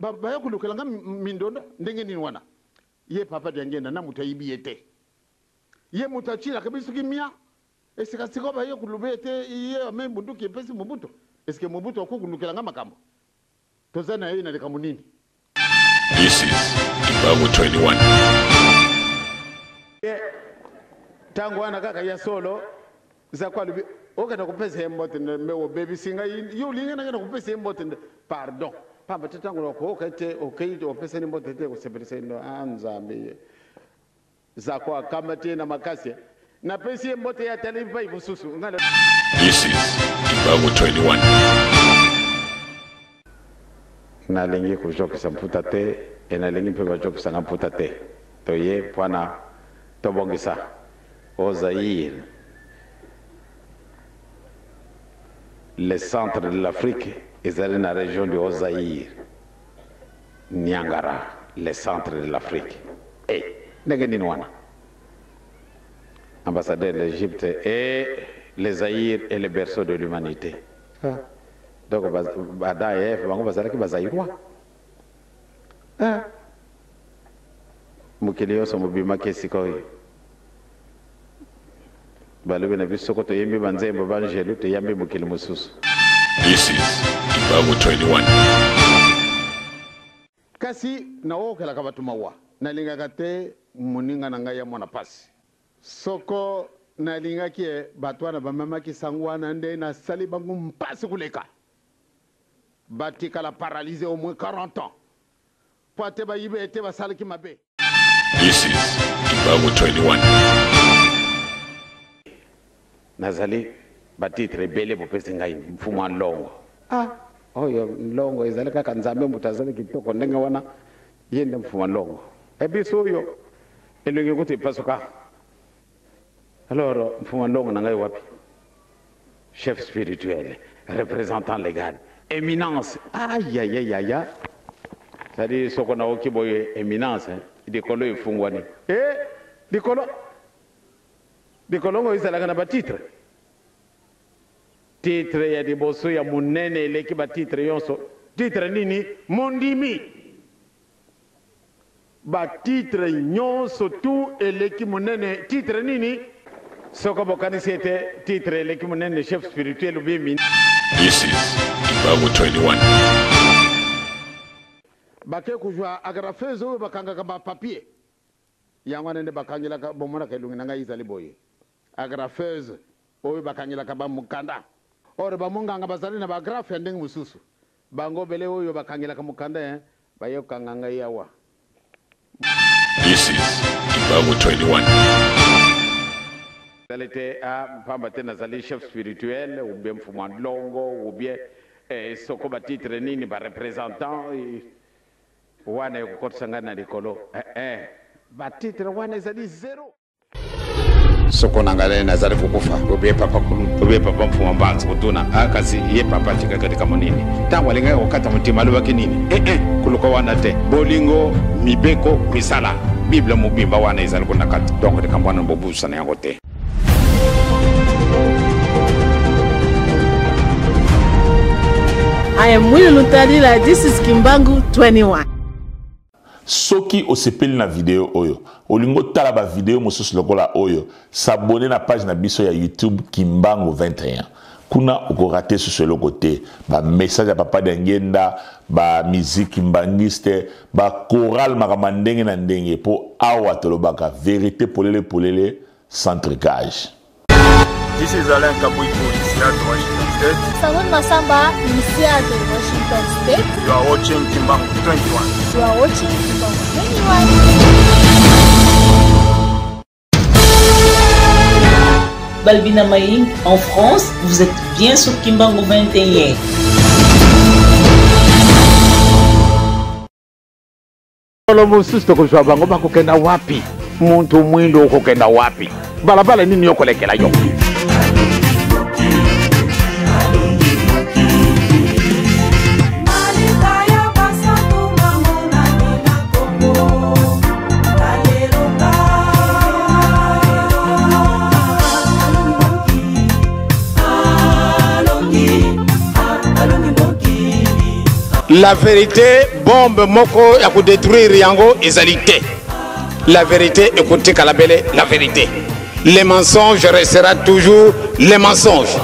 baba yakulukelanga mindondo ndenge nini wana ye papa dyangenda na mutayibi yete ye mutachira kabisa kimia esika sikoba ye kulubete ye amembunduki epesi mubuto eske mubuto akukulukelanga makambo tozana ye na lekamunini. This is Kimbangu 21. Tangu wana kaka ya solo za kwa lubi okana kupesa embote mewo baby singa yo linga na kupesa embote pardon pamba tangu loko okate okay opesa embote te kusepelesa ndo anzambe za kwa kama tena makasi na pesa embote ya talipa ibususu ngala. This is Kimbangu 21. Na lengi kujokisa mputa te ena lengi pe bajokisa mputa te to ye pwana to bongisa au Zaïre, le centre de l'Afrique est dans la région du Haut-Zaïre, Niangara, le centre de l'Afrique. Et, Negeninwana, ambassadeur de l'Égypte, et le Zaïre est le berceau de l'humanité. Donc, Badaïf, Bangobazaraki Bazaïrois. Mukilio Somobima Kesikoy. Balube na bisokoto yembe banzembo banjelu te yambe mukili mususu. This is Kimbangu 21. Kasi na okela kabatu mawa na linga kate muninga na ngai ya mwana pasi soko na linga kie batwana bamama ki sangwana nde na sali bangu mpasi kuleka batika la paralysé au moins 40 ans poate ba yibe ete basali ki mabe. This is Kimbangu 21. Nazali batitre bele bopesi ngai mfumo longo oyo longo ezali kaka nzambe mutazali kitoko ndenge wana yende mfumo longo ebiso oyo elenge kuti pasuka. Alors mfumo longo nangai wapi chef spirituel représentant légal éminence aïe aïe aïe sadi soko na okiboye éminence dikolo ifungwani dikolo ngo izalaka na batitre titre ya diboso ya munene eleki batitre yonso titre nini mondimi batitre nyonso tu eleki munene titre nini soko bokanisi ete titre eleki munene chef spirituel ubimi. This is Kimbangu 21. Bake kujwa agrafezo bakanga kaba papier yangwana nde bakangila ka bomona kelungi nanga izali boye agrafeuse oyo bakangila ka bamukanda ore bamunganga bazali na bagrafe ndenge mususu bango bele oyo bakangila ka mukanda bayo kanganga yawa. This is Kimbangu 21. Dalete a pamba tena zali chef spirituel ou bien mfumo longo ou bien soko batitre nini ba représentant wana kukotsa na likolo batitre wana zali zero soko nangale na zali kukufa obie papa kulu obie papa mfumo mbanzi kutuna akasi ye papa chika katika monini tangu alinga wakata mutima lubaki nini kuluko wana te bolingo mibeko misala biblia mubimba wana izali kunakata donc tikambwana mbobusa na yango te. I am Willie Lutalila. This is Kimbangu 21. Soki osepeli na video oyo olingo tala ba video mosusu lokola oyo s'abonner na page na biso ya YouTube Kimbangu 21 kuna okorate sur le côté ba message ya papa Dyangenda ba musique mbangiste ba choral makamandenge na ndenge po awa tolobaka vérité polele sans tricage. This is Alain Kabuiku, Seattle, Washington State. Salon Masamba, Seattle, Washington State. You are watching Kimbangu 21. You are watching Kimbangu 21. Balbina Maïng, en France, vous êtes bien sur Kimbangu 21. Mususto kujwa bango bakukenda wapi muntu mwindo ukukenda wapi balabala nini yokolekela yo. La vérité, bombe moko ya ko détruire yango ezalité. La vérité, écoutez Kalabele, la vérité. Les mensonges restera toujours les mensonges.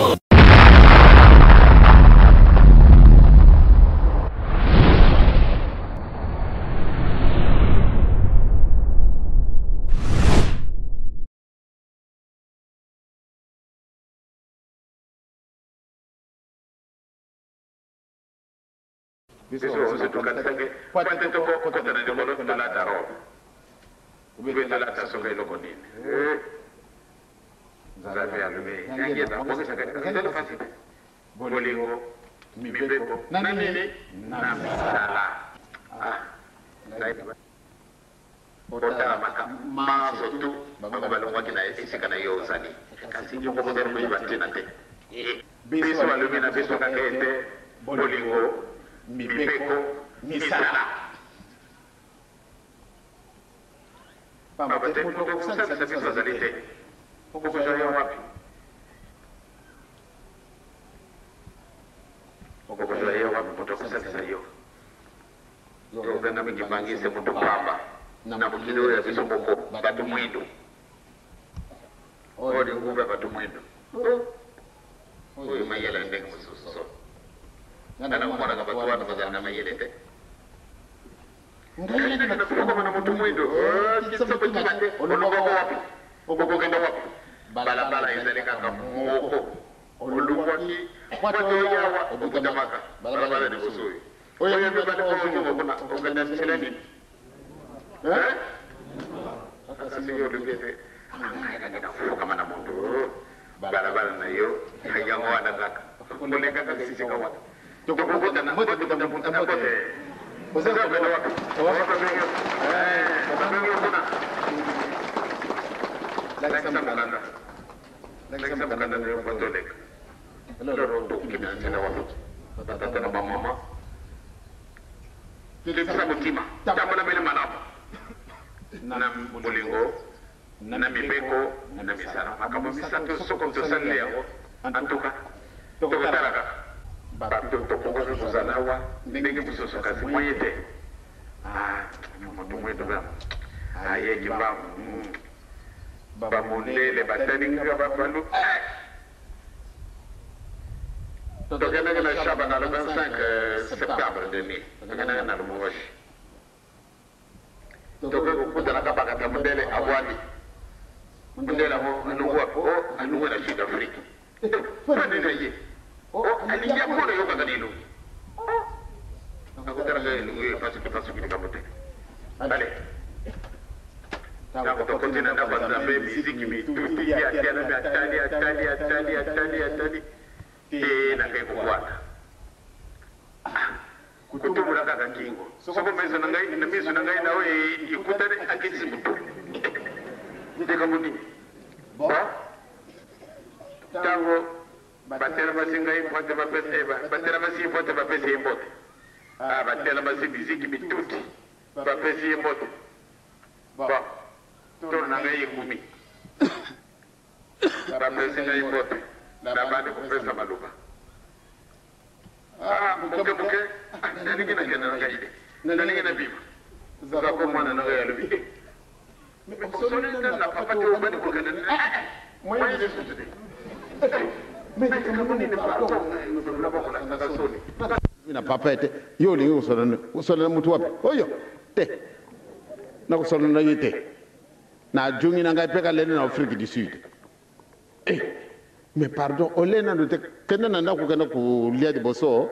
Mais pardon, olena ndote kenda nanda kukenda kulia di boso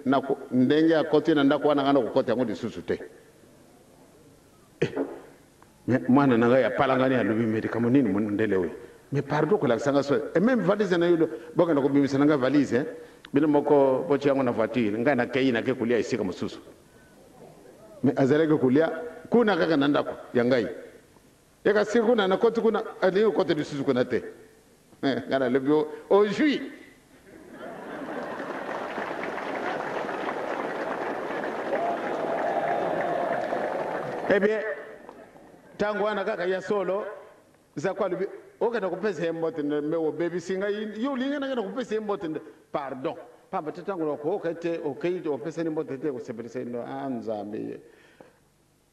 na ndenge ya koti nanda kwa nangana kukoti yango lisusu te. Mwana nanga ya palangani ya lubi medikamo nini mwendele we. Mais pardon kola sanga so et même valise na yulo boka na kubimisa nanga valise bino moko bochi yango na voiture ngai na kei na ke kulia isika mususu. Mais azaleke kulia kuna kaka nanda ko yangai. Eka siku na koti kuna ali kote lisusu kuna te. Ngana le bio au juillet. Eh bien, tangu ana kaka ya solo za kwa lubi oka na kupesa mbote me wo baby singa yo linga na kupesa mbote pardon pamba tetango ko kete okaito opesa ni mbote te kusebelisa ndo anzambe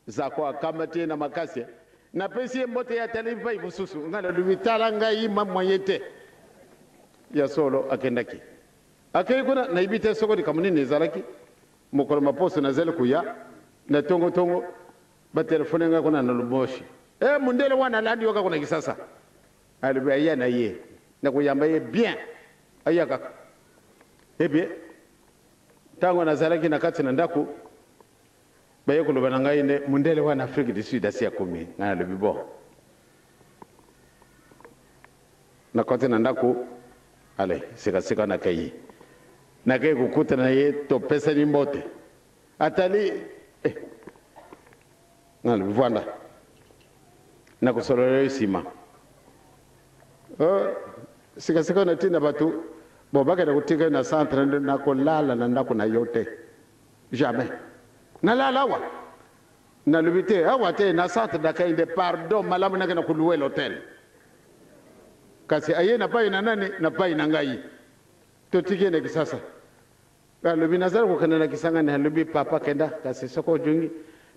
zako akamati na makasi na pesi mbote ya talifa ibususu ngala lubitala ngai mamwa yete ya solo akendaki akei kuna na ibite soko dikamuni zalaki mukoro maposo na zele kuya na tongo ba telefone nga kuna na luboshi mundele wana landi waka kuna kisasa alibaya na ye na kuyamba ye bien ayaka bien tango na zalaki na kati na ndaku baye kulubana ngai ne mundele wana Afrika du Sud asia kumi na lubibo na kati na ndaku ale sika na kai na kai kukuta na ye to pesa ni mbote atali na lubwanda na kusololea sima sika na tina batu bobaka na kutika na centre na kolala na ndako na yote jamais na lala wa na lubite awa te na centre da kai de pardon malamu na kuluwe l'hotel kasi aye na pai na nani na pai na ngai to tike na kisasa lubi nazara ko kana na kisanga na lubi papa kenda kasi soko jungi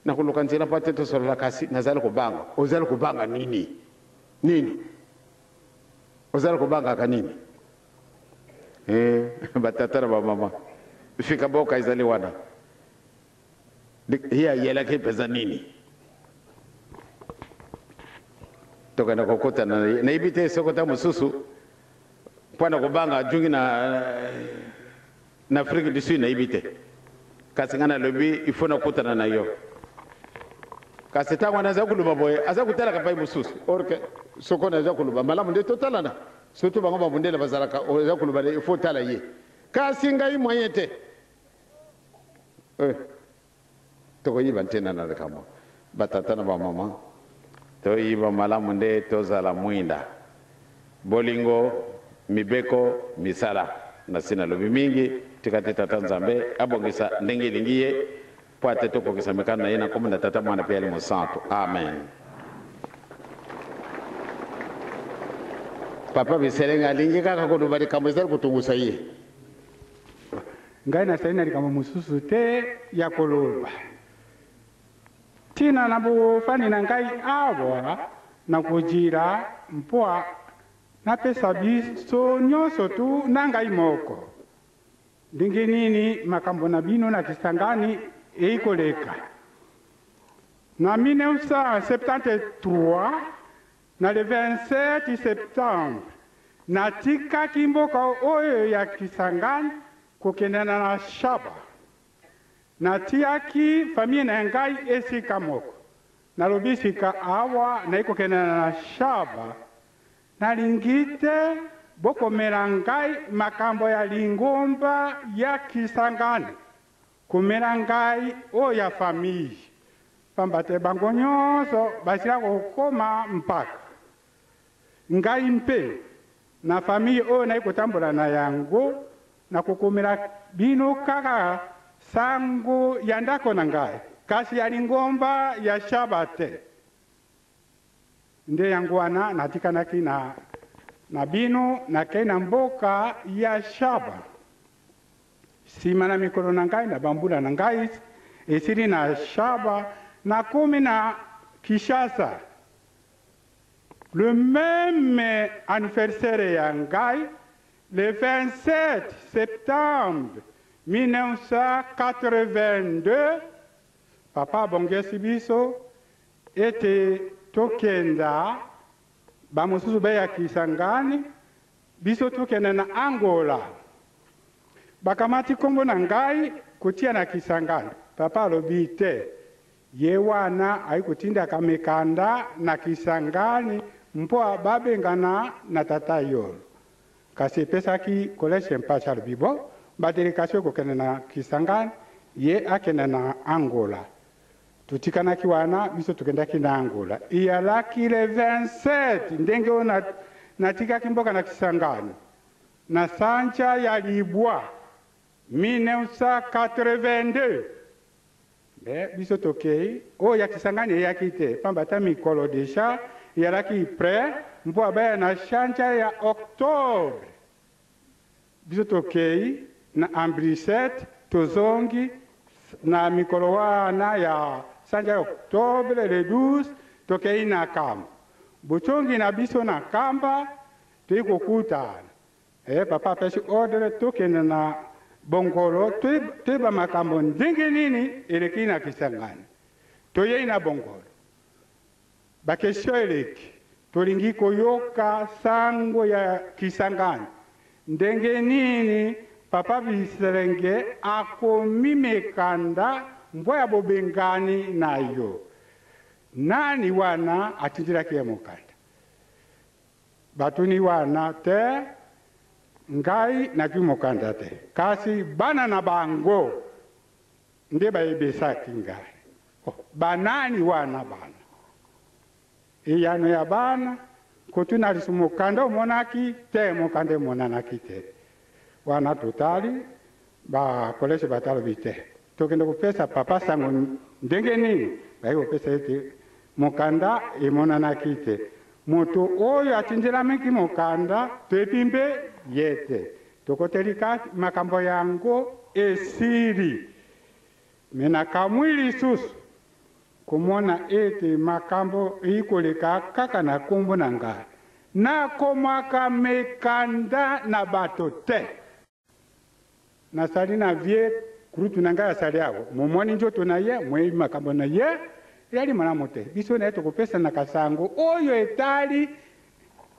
na kulukanzira pate to sorola kasi nazara ko banga ozala ko banga nini ozala ko banga kanini batatara ba mama fika boka izali wana hiya yela ke pesa nini toka na kokota na ibite soko ta mususu pwana kubanga jungi na Afrika du Sud na ibite kasi ngana lobi ifona kutana na yo kasi tangwa na zakuluba boye aza kutala ka pai mususu orke soko na zakuluba malamu de totalana surtout bango babundele bazalaka zakuluba de ifo tala ye kasi ngai moyete toko yiba tena na kamo batatana ba mama to yiba malamu de tozala mwinda bolingo mibeko misala na sina lobi mingi tikati tata nzambe abongisa ndenge lingiye pwate toko kisamekana na yena komunda tata mwana pia limu santo amen papa biselenga lingi kaka kono bari kamweza kutungusa ye ngai na saina likama mususu te ya koloba tina na bufani na ngai awa na kujira mpoa na pesa biso nyonso tu na ngai moko ndingi nini makambo na bino na Kisangani eikoleka na 1973 na le 27 septembre natika kimboka oyo ya Kisangani kokendana na Shaba natiaki famille na ngai esika moko nalobisika awa na ikokendana na Shaba nalingite bokomela ngai makambo ya lingomba ya Kisangani kumela ngai o ya famille pambate bango nyonso basila kokoma mpaka ngai mpe na famille o na ikotambola na yango na kukumela bino kaka sango ya ndako na ngai kasi ya lingomba ya Shaba te nde yangu wana natikanaki na bino na kai na mboka ya Shaba sima na mikolo na ngai na bambula na ngai esiri na Shaba na komi na Kinshasa le même anniversaire ya ngai le 27 septembre 1982 papa bongesi biso ete tokenda bamususu beya Kisangani biso tokenda na Angola bakamati kombo na ngai kutia na Kisangani papa alobi te ye wana aikutinda kamekanda na Kisangani mpo babengana na tata yolo kasi pesaki college mpacha bibo badelikasio kokenda na Kisangani ye akenda na Angola tutikanaki wana biso tukendaki na Angola iyalaki le 27 ndenge ona natikaki mboka na Kisangani na sancha ya Libwa 1982 biso tokei o ya Kisangani yaki te pambata mikolo deja iyalaki pre mpo abaya na sancha ya Octobre biso tokei na ambrisette tozongi na mikolo wana ya sanja ya Oktobre le 12 tokei na kamba buchongi na biso na kamba tukokutana papa pesi ordre tokende na bongolo tuiba makambo ndenge nini eleki na Kisangani toyei na bongolo bakesio eleki tolingi koyoka sango ya Kisangani ndenge nini papa Biselenge akomi mekanda mbwa ya bobengani nayo nani wana atindilaki ya mokanda batuni wana te ngai naki mokanda te kasi bana na bango nde bayebesaki ngai banani wana bana iyano ya bana kotuna lisu mokanda omonaki te mokanda omonanaki te wana totali bakolese batalobi te tokende kopesa papa sango ndenge nini bayi kopesa ete mokanda emonanaki te moto oyo atindilamiki mokanda twepimbe yete tokotelika makambo yango esiri mena kamwi lisusu kumona ete makambo ikoleka kaka na kombo na ngai nakomaka mekanda na bato te nasali na vie kurutu na ngai asali awo momoni njoto na ye mwei makambo na ye yali malamu te biso na ye tokopesa na kasango oyo etali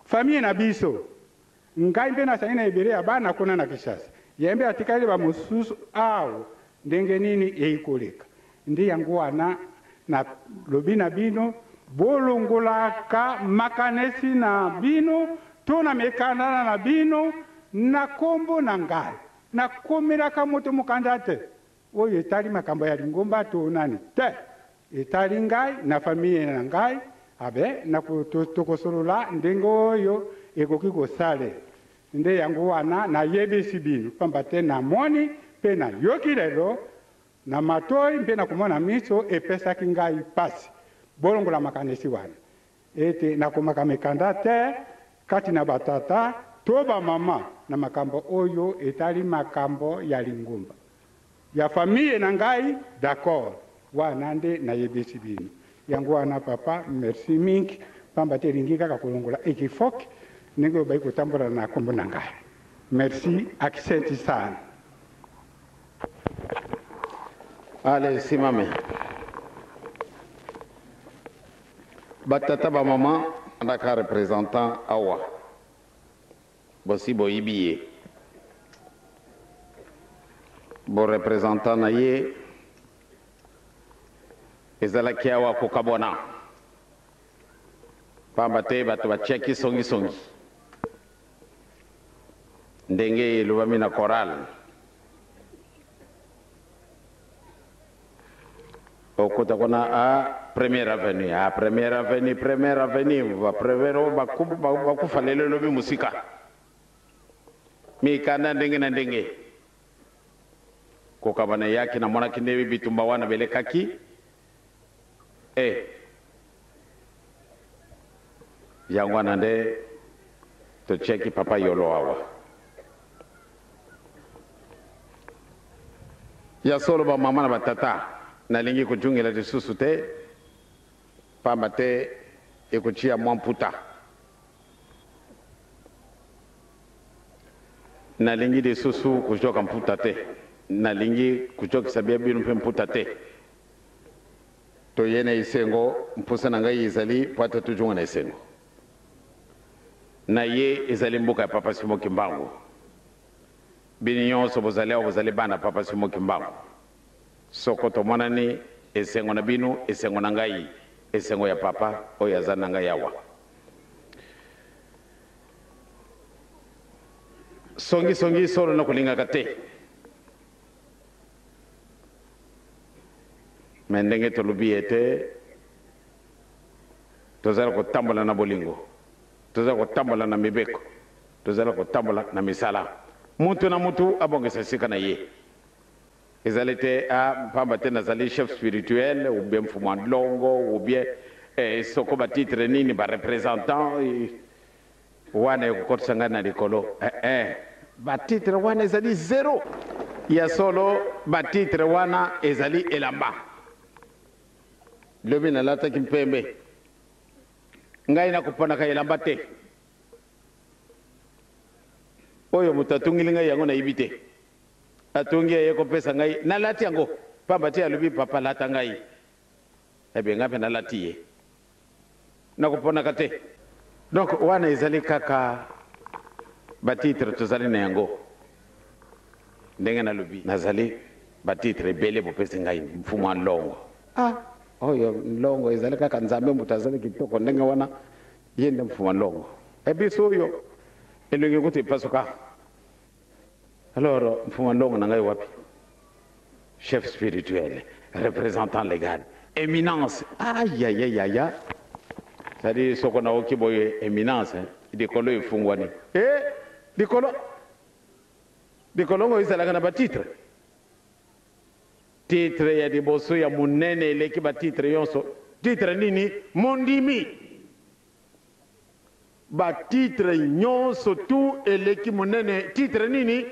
famille na biso ngai mpe nasali na ebele ya bana kuna na Kishasa yembe atikali bamosusu awo ndenge nini eikoleka ndi yango wana na lobi na bino bolongolaka makanesi na bino tona mekandana na bino na kombo na ngai nakomelaka moto mokanda te oyo etali makambo ya lingomba to nani te etali ngai na famille na ngai abe na tokosolola ndenge oyo ekoki kosale nde yango wana nayebisi bino pamba te namoni mpe nayoki lelo na matoi mpe nakomona miso epesaki ngai pasi bolongola makanisi wana ete nakomaka mekanda te kati na batata to bamama na makambo oyo etali makambo ya lingumba ya famille na ngai d'accord wana nde nayebisi bino yango wana papa merci mingi pamba te elingi kaka kolongola ekifoke ndenge bayi kotambola na kombo na ngai merci akisenti sana. Allez, simame. Batata ba maman, ndaka représentant awa. Bosi boyibiye. Bo représentant na ye ezalaki awa kokabona. Pamba te bato bacheki songi songi. Ndenge elobami na choral. Okota kona a première avenue va prevero bakufalele lobi musika mi kana ndenge na ndenge kokabana yake na mwana kindebi bitumba wana belekaki yangwana nde to cheki papa yolo awa ya solo ba mama na batata nalingi kujungela lisusu te pamba te ekuchia mwamputa nalingi lisusu kujoka mputa te nalingi kujoka sabia binu mpe mputa te to yene isengo mpusa na ngai izali pata tujunga na isengo na ye izali mbuka ya papa Simo Kimbangu bini nyonso bozali bana papa Simo Kimbangu sokoto mwanani esengo na binu esengo na ngai esengo ya papa oyo aza na ngai awa songi solo na kulingaka te me ndenge tolobi ete tozala kotambola na bolingo tozala kotambola na mibeko tozala kotambola na misala mutu na mutu abongesa sika na ye ezali te pamba te nazali chef spirituel ou bien mfumu ndlongo ou bien soko batitre nini barepresentant wana ekokotisa ngai na likolo batitre wana ezali zero ya solo batitre wana ezali elamba lobi nalataki mpembe ngai nakuponaka elamba te oyo moto atungili ngai yango nayibi te atungi ye kopesa ngai nalati yango pamba te alobi papa lata ngai ebe ngai mpe nalati ye nakuponaka te donc wana ezali kaka batitre tozali na yango ndenge nalobi nazali batitre ebele bopesi ngai mfumu wa nlongo oyo nlongo ezali kaka nzambe moto azali kitoko ndenge wana ye nde mfumu wa nlongo ebiso oyo elingi kuti epasuka alors mfumu wa nlongo na ngai wapi chef spirituel représentant légal éminence ayayayaya c'est-à-dire soko na oki boye éminence likolo efungwani likolo ngo ezalaka na batitre titre ya liboso ya monene eleki batitre yonso titre nini mondimi batitre nyonso tu eleki monene titre nini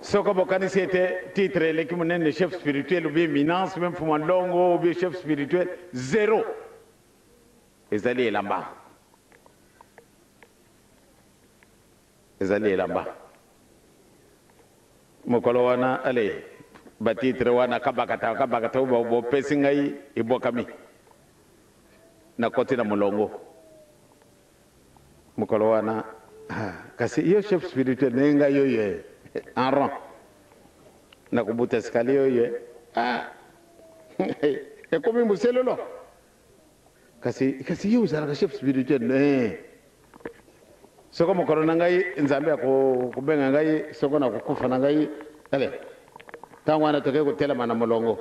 soko bokanisi ete titre eleki monene chef spirituel ou bien éminence même mfumu wa nlongo ou bien chef spirituel zéro ezali elamba ezali elamba mokolo wana ale batitre wana kabakata bopesi ngai ebwakami nakoti na molongo mokolo wana kasi yo chef spirituel naye ngai oyo en rang nakubuta escalier oyo ekomi moselelo kasi yo ozalaka chef spirituel soko mokolo na ngai nzambe akubenga ngai soko na kukufa na ngai ale ntango wana toke kotelema na molongo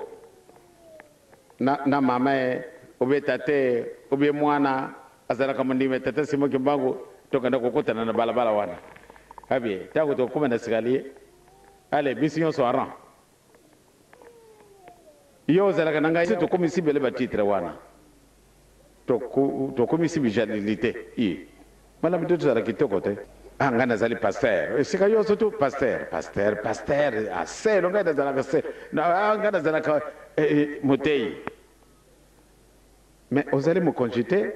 na mama obe tate obe mwana azalaka mondime tata simo kimbangu tokenda kokutana na balabala wana abie ntango tokokuma na escalier ale bisi nyonso aran yo ozalaka na ngai tokomisi bele batitre wana tokomisi bijalilite malamu te tozala kitoko te ngai nazali paster esika nyonso tu paster aselo ngai nazalaka se ngai nazalaka motei mais ozali mokonzi te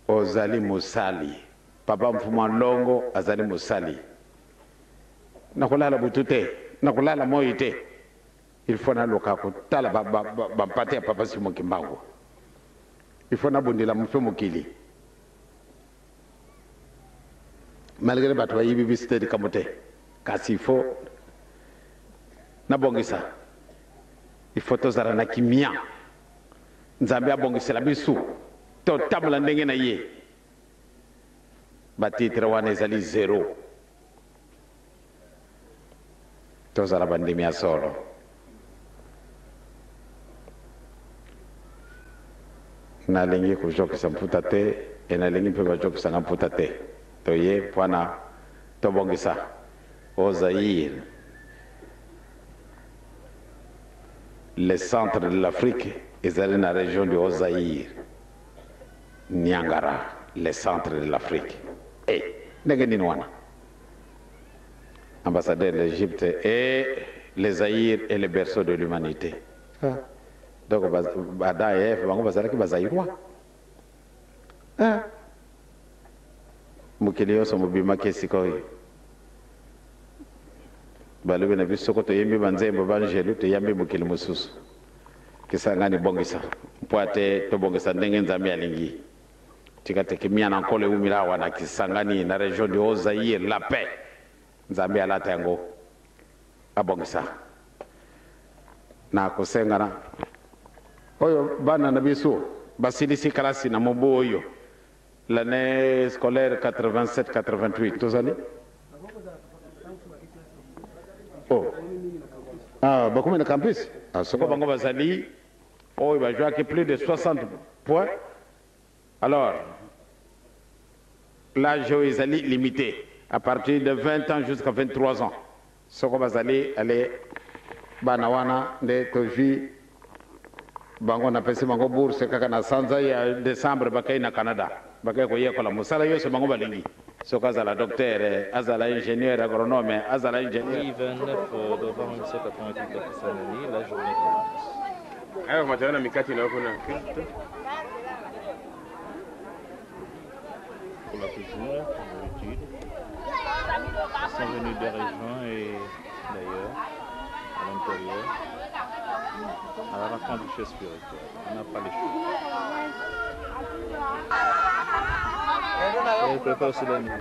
ozali mosali papa mfumu wa nlongo azali mosali nakolala butu te nakolala moi te il faut naluka kotala bampate ya papa simo kimbangu il faut nabundela mofe mokili malgré bato bayibi biso te likamo te kasi il faut nabongisa il faut tozala na kimia nzambe abongisela biso totambola ndenge na ye batitre wana ezali zero tozala bandimi ya solo nalingi kujokisa mputa te nalingi mpe bajokisanga mputa te toye mpona tobongisa au Zaïre le centre de l'Afrique ezali na région du Haut-Zaïre Niangara le centre de l'Afrique ndenge nini wana ambassadeur de l'Égypte et le Zaïre est le berceau de l'humanité donc bada bango bazalaki bazaïrois mokili nyonso mobimaki esika oyo balobi na biso soko toyembi banzembo banjelu toyambi mokili mosusu kisangani bongisa mpo ate tobongisa ndenge nzambe alingi tika te kimia na nkolo eumila awa na kisangani na région du Haut-Zaïre la paix nzambe alata yango abongisa na kosengana oyo bana na biso basilisi kalasi na mobu oyo l'année scolaire 87-88 tozali bakumi na campus soko bango bazali oyo bajouaki plus de 60 points alors l'âge ezali limité à partir de 20 ans jusqu'à 23 ans soko bazali ale bana wana nde tozwi bango napesi bango bourse kaka na sanza ya décembre bakai na Canada bakai koyekola mosala yonso bango balingi soko azala docteur azala ingénieur agronome azala ingénieur. Oui, 29 novembre 1988 à Kisangani, la journée commence. Alors maintenant mikati na kuna culte Pour la cuisine, pour l'étude. Ils sont venus des régions et d'ailleurs, à l'intérieur, à la rencontre du chef spirituel. On n'a pas les choix. Et ils préparent aussi la nuit,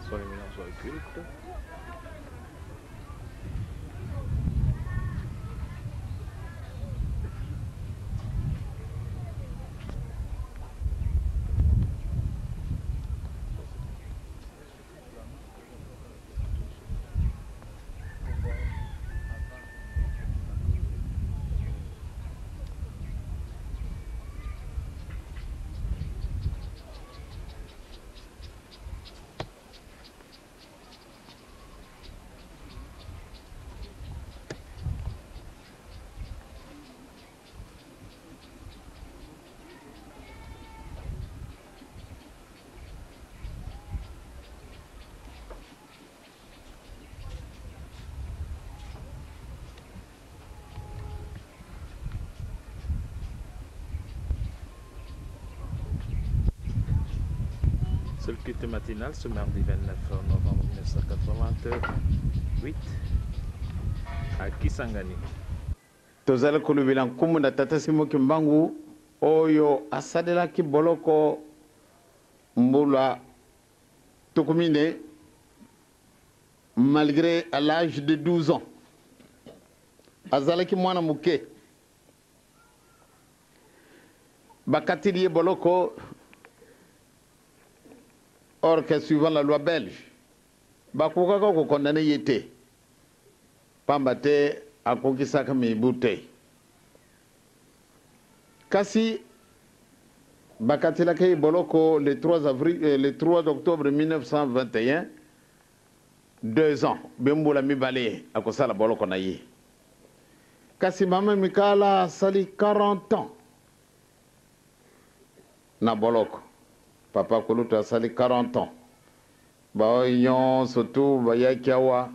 soit les mélanges, soit le culte. C'est le culte matinal ce mardi 29 novembre 1988 à Kisangani. Tozali kulubila nkumu na tata Simo Kimbangu oyo asalelaki boloko mbula tukumine malgré à l'âge de 12 ans. Azalaki mwana muke. Bakatili boloko or que suivant la loi belge, bakukaka ko condamné yete. Pambate akokisaka mibute. Kasi bakatila kay boloko le 3 octobre 1921, 2 ans, bembola mibale akosala boloko na ye. Kasi mama mikala sali 40 ans na boloko. Papa Koluta sali 40 ans. Ba yon surtout ba yakiawa.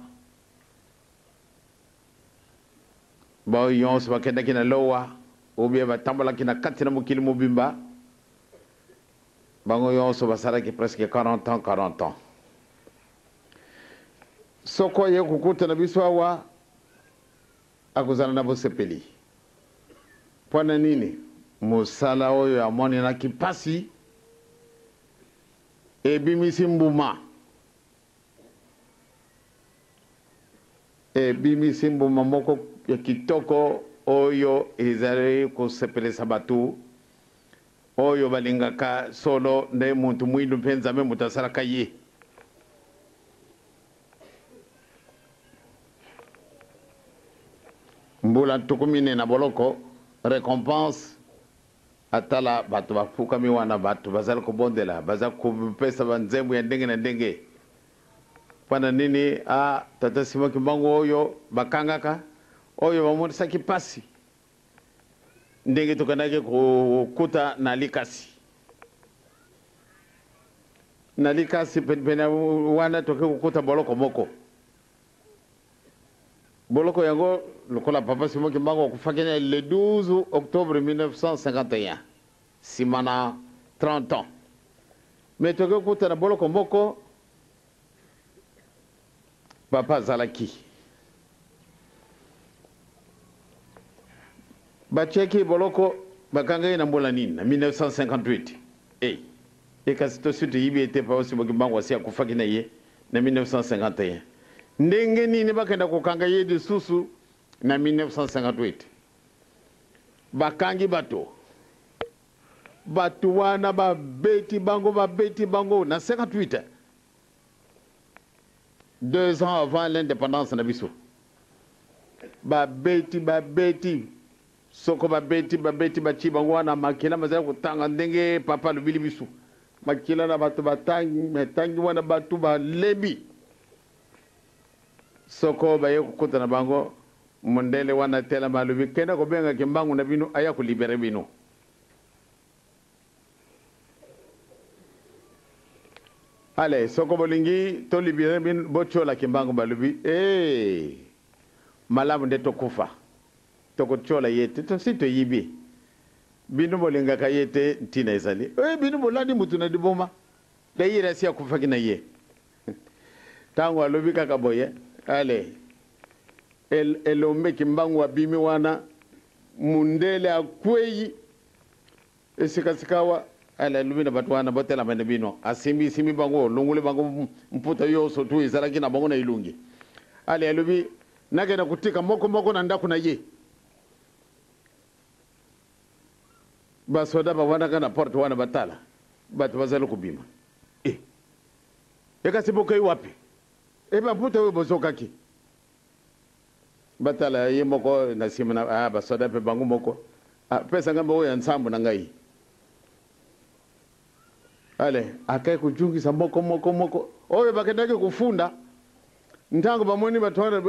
Ba yon so bakenda kina lowa, obi ba tambola kina katina mukili mubimba. Ba yon so basara ki presque 40 ans. Soko ye kukuta na biso awa akuzana na bosepeli. Pwana nini? Musala oyo amoni na kipasi ebimisi mbuma moko ya kitoko oyo ezali kosepelisa batu oyo balingaka solo nde muntu mwindu mpe nzambe mutu asalaka ye. Mbula tukumine na boloko récompense atala batu bafukami wana batu bazali kobondela bazali kopesa banzembo ya ndenge na ndenge. Pana nini tata Simo Kimbangu oyo bakangaka oyo bamonisaki pasi ndenge tokendaki kokuta na likasi pene wana toke kokuta boloko moko. Boloko yango lokola papa Simo Kimbangu akufakina le 12 octobre 1951. Simana 30 ans. Mais toke kokuta na boloko moko papa zalaki. Bacheki boloko bakanga na mbola nini na 1958. Et kasi to suite yibi ete papa Simo Kimbangu wasi akufakina ye na 1951. Ndenge nini bakenda kokanga ye de susu na 1958. Bakangi batu wana babeti bango na 58. 2 ans avant l'indépendance na biso. Babeti soko babeti bachi bango wana makila mazala kutanga ndenge papa lubili biso. Makila na batu batangi wana batu balebi. Soko baye kukuta na bango mundele wana tela malubi kenda kobenga Kimbangu na bino aya ku libere bino. ale soko bolingi to libere bin bochola kimbangu balubi malamu nde tokufa tokochola yete to sito yibi binu bolinga kayete tina ezali binu bolandi mutu na diboma da yira sia kufa kina ye tango alobi kaka boye ale elombe kimbangu wa bimi wana mundele akweyi esikasikawa ala lubina batwana botela mane bino simi bango lungule bango mputa yoso tu izala kina bango na ilungi ale alubi nagenda kutika moko na ndaku na ye basoda bawana kana porte wana batala batu bazalo kubima eka siboka wapi mputa we bosoka ki batala ye moko na simana basoda pe bango moko pesa ngamba oya nsambu na ngai ale akae kujungisa moko oyo bakendake kufunda ntango bamoni batwara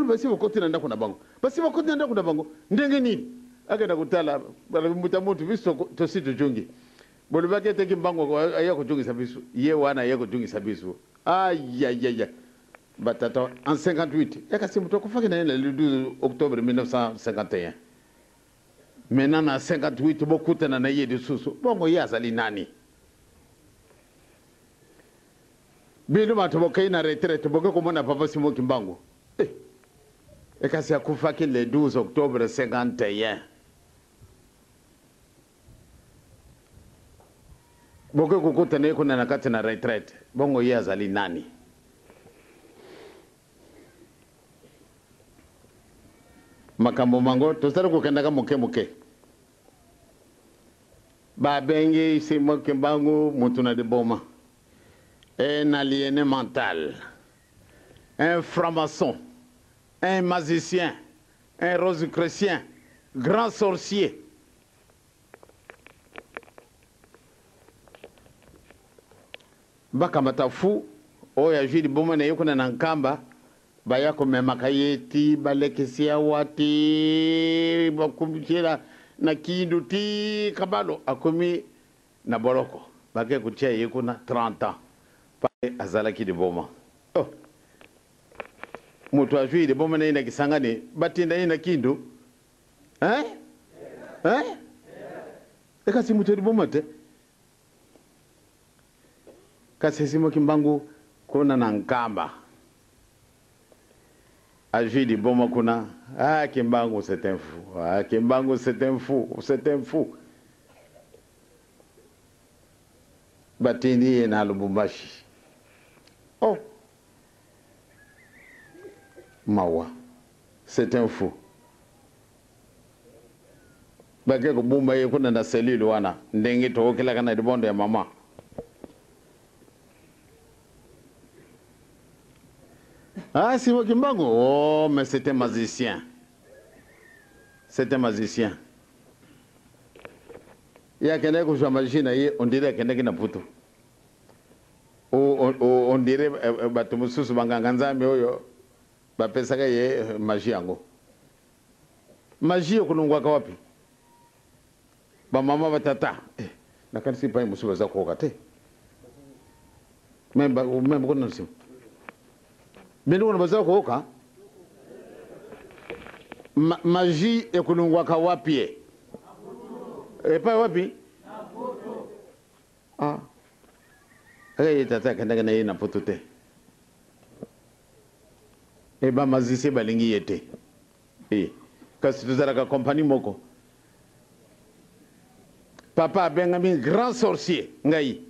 basi bakoti na ndako na bango basi bakoti na ndako na bango ndenge nini akenda kutala balamuta mutu biso to situ jungi bolo bakete kimbango aya kujungisa biso ye wana aya kujungisa biso ya batata en 58 yakasimu to kufaki na le 12 octobre 1951 maintenant na 58 bokutana na ye de susu bongo yazali nani bino matobokai na retraite boke komona papa Simo Kimbangu ekasi akufaki le 12 octobre 51 boke kukutana kuna na kati na retraite bongo yazali nani makambo mango tosara kukenda muke babengi Simo Kimbangu mutuna de boma un aliéné mental, un franc-maçon, un magicien, un rosicrucien, grand sorcier. Bakamata fu oya jidi boma na yuko na nkamba bayako memakayeti balekesia wati bakumchira na kindu ti kabalo akomi na boroko bake kutia yuko na 30 ans azalaki de boma mutu ajui de boma na ina kisangani batinda ina kindu eka si mutu de boma te kasi Simo Kimbangu kuna na nkamba ajui de boma kuna Kimbangu c'est un fou Kimbangu c'est un fou batindi na Lubumbashi mawa c'est un fou bake ko bumba ye kuna na selile wana ndenge to kila kana dibondo ya mama Simo Kimbangu mais c'était magicien ya kende ko jwa magicien ye on dirait kende kina puto on dirait batu mususu banganga nzambe oyo bapesaka ye magie yango magie okulungwaka wapi bamama batata nakanisi pai musu baza koka te memba kuna nsimu bino kuna baza koka magie ekulungwaka wapi epa wapi tata kenda na ye na poto te ba mazisi balingi yete kasi tuzalaka compagnie moko papa bengami grand sorcier ngai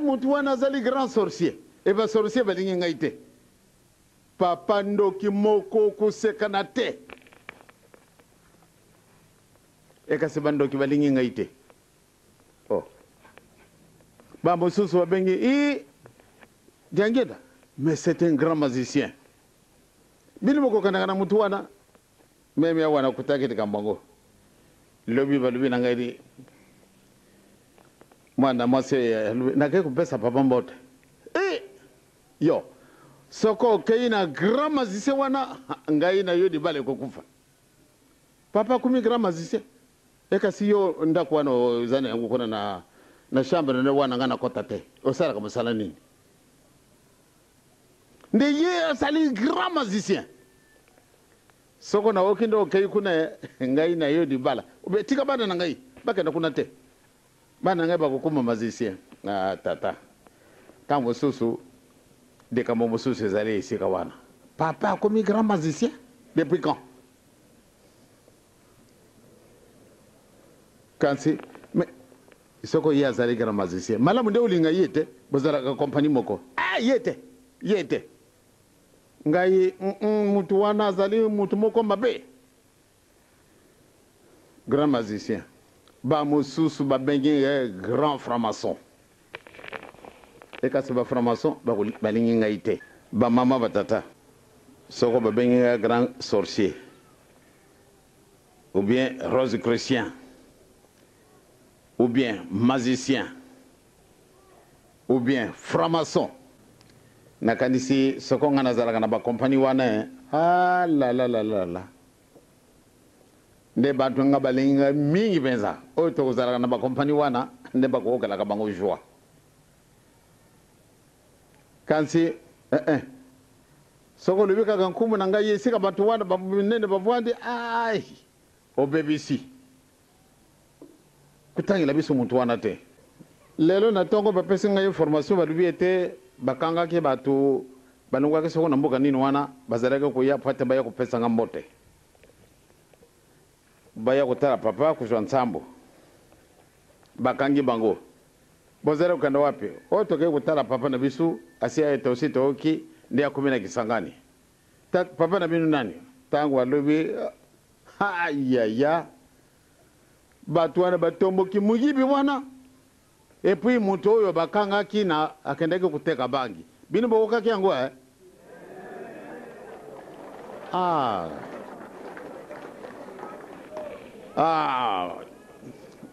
mutu wana azali grand sorcier ba sorcier balingi ngai te papa ndoki moko kusekana te kasi bandoki balingi ngai te Bambo Susu Wabengi, Djangeda, mais c'est un grand magicien. Biliboko Kanagana Mutuana, même Yawana Kutaki de Kambango. Lobby Balubi Nangari. Mwana Mase, Nake Pesa Papambot. Yo, Soko Kaina, grand magicien wana, Ngaina Yodi Bale Kokufa. Papa Kumi grand magicien. Eka siyo ndakwano zane angukona na chambre ne wana ngana kota te osala comme sala nini nde ye sali grand magicien soko na okindo okay kuna ngai na yo di bala ube tika bana na ngai bakenda kuna te bana ngai bakukuma magicien ah tata tambo susu de kamo mususu ezali esika wana papa komi grand magicien depuis quand kansi mais soko ye azali grand magicien malamu nde ulinga yete bozala ka compagnie moko ah yete ngai mutu wana azali mutu moko mabe grand magicien ba mususu ba bengi grand franc-maçon et kasi ba franc-maçon ba lingi ngai te ba mama batata soko ba bengi grand sorcier ou bien rose chrétien ou bien magicien ou bien franc-maçon nakanisi soko ngana zalaka na ba compagnie wana ah la nde bantu nga balinga mingi benza o to zalaka na ba compagnie wana nde ba ko kala ka bango joie kansi soko lubika kankumu na ngai sika bantu wana ba nene ba vwandi ai o BBC kutangi la biso muntu wana te lelo na tongo ba pesa ngai formation ba lubi ete bakanga ke batu banungwa ke soko na mboka nini wana bazalaka ko ya pata ba ya ko pesa ngambote baya kutala papa kuzwa nsambo bakangi bango bozera ukanda wapi otoke kutala papa na bisu asia etosi toki ndia kumina kisangani papa na binu nani tangu alobi ya batu wana batombo kimugibi wana et puis mutu oyo bakanga kina akendeke kuteka bangi binu boka kyangu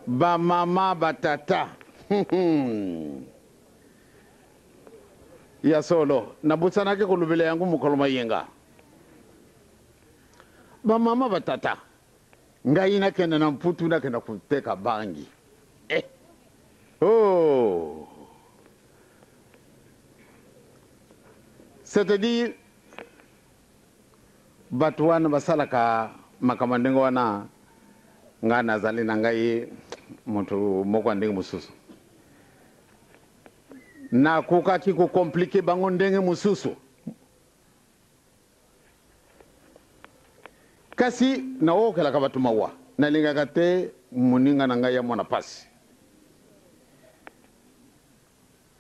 ba mama batata ya solo na busana ke kulubile yangu mukoloma yenga ba mama batata ngai na kenda na mputu na kenda kuteka bangi c'est-à-dire batu wana basalaka makamandengo wana ngana zali na ngai mutu moko ndenge mususu na kuka kiko komplike bango ndenge mususu kasi na okela ka batu mawa na linga kate muninga na ngai ya mwana pasi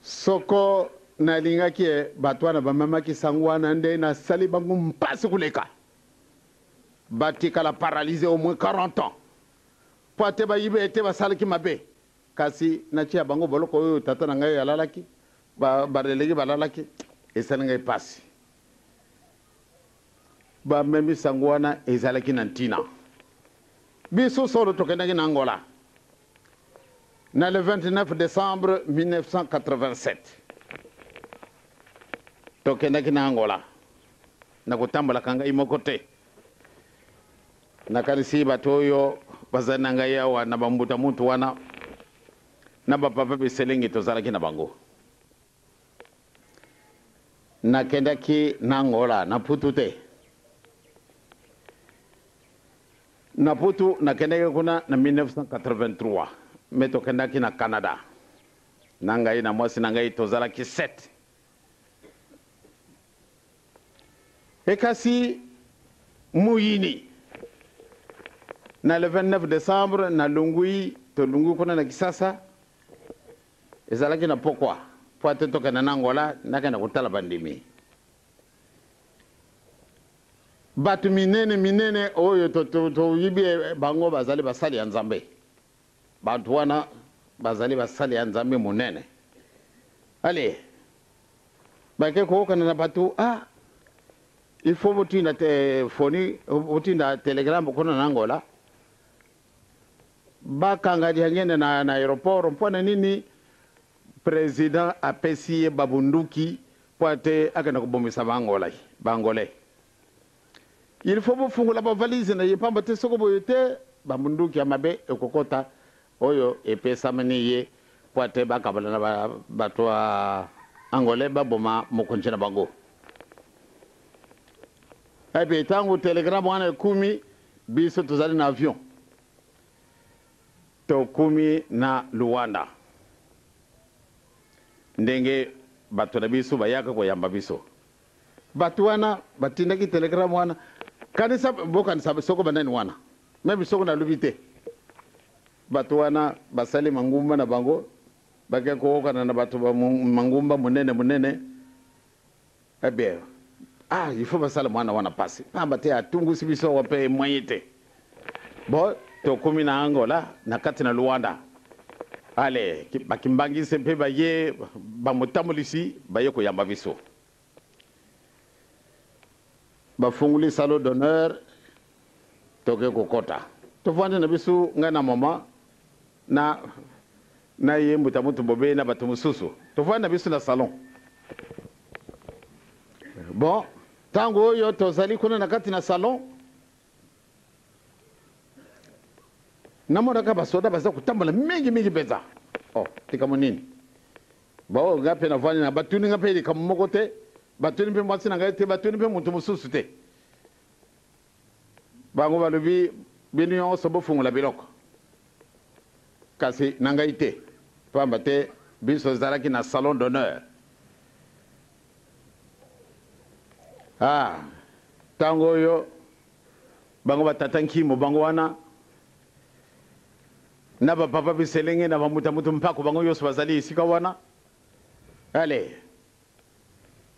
soko na linga kie batu wana bamama ki sangwana nde na sali bango mpasi kuleka batika la paralysé au moins 40 ans poate ba yibe ete basalaki mabe kasi na chia bango boloko oyo tata na ngai alalaki ba relegi balalaki esala ngai pasi ba memi sangwana ezalaki na ntina biso solo tokendaki na Angola na le 29 décembre 1987 tokendaki na Angola na kutambola kanga imoko te na kanisi batoyo bazana ngai awa na bambuta muntu wana na bapapa biselengi tozalaki na bango na kendaki na Angola na Putu te na Putu na kendaki kuna na 1983 meto kendaki na Canada na ngai na mwasi na ngai tozalaki 7 ekasi muyini na le 29 décembre na lungui to lungu kuna na Kisasa ezalaki na pokwa poate toka na Angola na kana kutala bandimi batu minene oyo to yibi bango bazali basali ya Nzambe bantu wana bazali basali ya Nzambe munene ale bake ko kana na batu il faut botina telefoni botina telegram kuna na Angola bakanga diangene na aeroport mpona nini president apesi babunduki poate akana kubomisa bangolais il faut bofungula ba valise na yepamba te soko boyote babunduki amabe ekokota oyo epesa maniye poate bakabala na bato wa angolais baboma mokonzi na bango. Epi tangu telegram wana kumi biso tuzali na avion to kumi na Luanda ndenge bato na biso bayaka koyamba biso bato wana batindaki telegram wana kanisa bokanisa soko bandani wana même soko na lubite bato wana basali mangumba na bango bake kookana na bato ba mangumba munene ebe il faut basala mwana wana pasi pamba te atungusi biso wape moyete bo to komi na Angola na kati na Luanda ale bakimbangise mpe baye bamotamolisi baye koyamba biso bafunguli salon d'honneur toke kokota tofandi na biso ngai na mama na ye mutamutu bobe na bato mosusu tofandi na biso na salon bon tango oyo tozali kuna na kati na salon namonaka basoda baza kotambola mingi mpenza likambo nini bao nga mpe navandi na batuni nga mpe likambo moko te batuni mpe mwasi na ngai te batuni mpe moto mosusu te bango balobi bino nyonso bofungola biloko kasi na ngai te pamba te biso ezalaki na salon d'honneur tango oyo bango batata nkimo bango wana na bapapa biselenge na bamutamutu mpako bango yoso bazali esika wana ale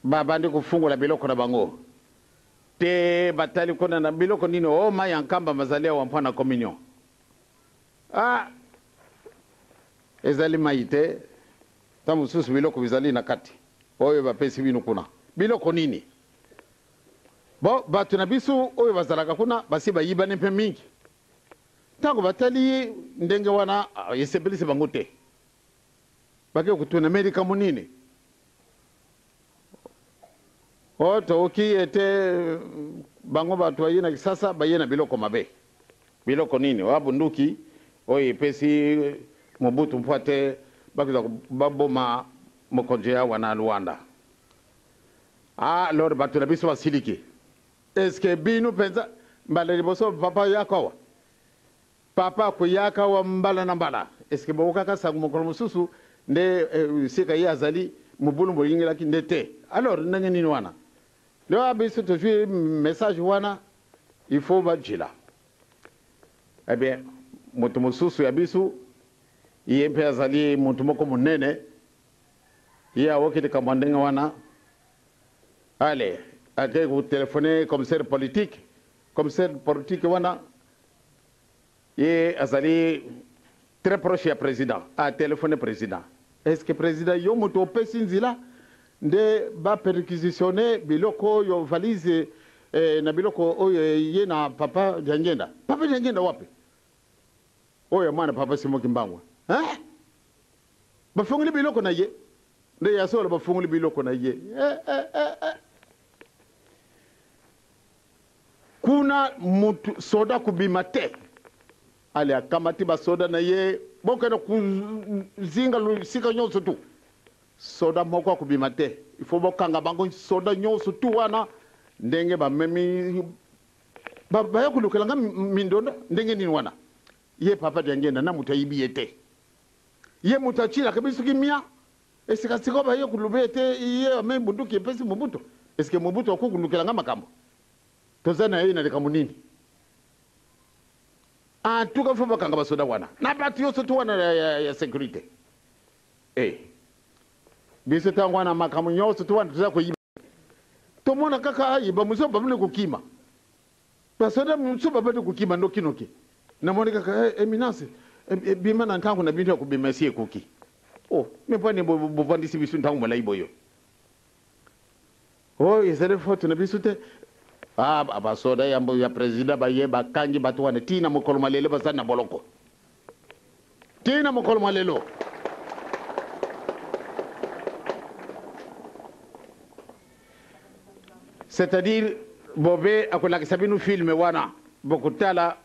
babandi kofungola biloko na bango te batali kona na biloko nini mai ya nkamba bazali awa mpona communion ezali mai te ta mosusu biloko bizali na kati oyo bapesi bino kuna biloko nini bo bato na biso oyo bazalaka kuna basi bayibani mpe mingi ntango batali ndenge wana esepelisi bango te bake kutuna Amerika munini toki ete bango bato baye na kisasa baye na biloko mabe biloko nini wabunduki oyo epesi Mobutu mpwate bakiza baboma mokonzi ya wana Luanda lor bato na biso basiliki eske binu penza mbala liboso papa yakawa papa kuyakawa mbala na mbala eske bokaka sangu mokolo mususu nde sika ye azali mubulu boyingela ki ndete alors ndenge nini wana le abiso to jui message wana il faut bajila eh bien moto mususu ya bisu ye mpe azali moto moko munene ye awokite kamandenga wana ale ake ku téléphoner commissaire politique wana ye azali très proche ya président a téléphoner président est-ce que président yo moto opesi nzila nde ba perquisitionner biloko yo valise na biloko oyo ye na papa Jangenda wapi oyo mwana papa Simoki Mbangwa bafunguli biloko na ye nde yasola bafunguli biloko na ye kuna mutu soda kubima te ale akamati basoda na ye bokena kuzinga sika nyonso tu soda moko kubima te il faut bokanga bango soda nyonso tu wana ndenge bamemi baya kulukela nga mindondo ndenge nini wana ye papa Jangenda na mutu ayibi te ye mutu achila kabisu kimia esika siko ba ye kulubete ye ame bunduki epesi Mobutu eske Mobutu akokulukela nga makambo tozana ye na likambo nini tuka fo bakanga basoda wana na batu yoso tu wana ya sécurité biso tango wana makambo nyoso tu wana tuza koyiba tomona kaka yiba muso babune kukima basoda muso babune kukima ndokinoki na moni kaka eminence bima na ntango na bintu ya kubima sie kuki me pone bovandisi biso ntango mala iboyo ezale foto na biso te abasoda yambo ya president baye bakangi batu wana tina mokolo malele bazana boloko tina mokolo malelo c'est-à-dire bobe akolaki sabinu film wana bokutala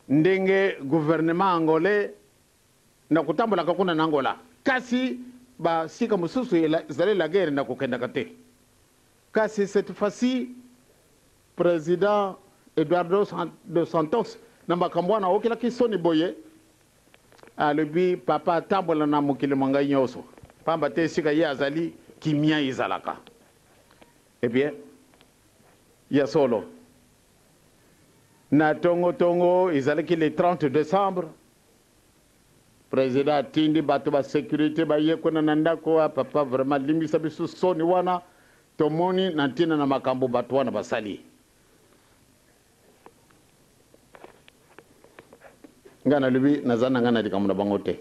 ndenge gouvernement angolais na kutambola kakuna na Angola kasi ba sika mususu ezali la guerre na kokendaka te kasi cette fois-ci président Eduardo dos Santos na makambo wana okelaki soni boye alobi papa atambola na mokili mwa ngai nyonso pamba te esika ye azali kimia ezalaka. Eh bien ya solo na tongo ezalaki le 30 décembre président atindi bato ba sécurité baye kuna na ndako papa vraiment limbisa biso soni wana tomoni na ntina na makambo bato wana basali ngana lubi nazana ngana likamuna bango te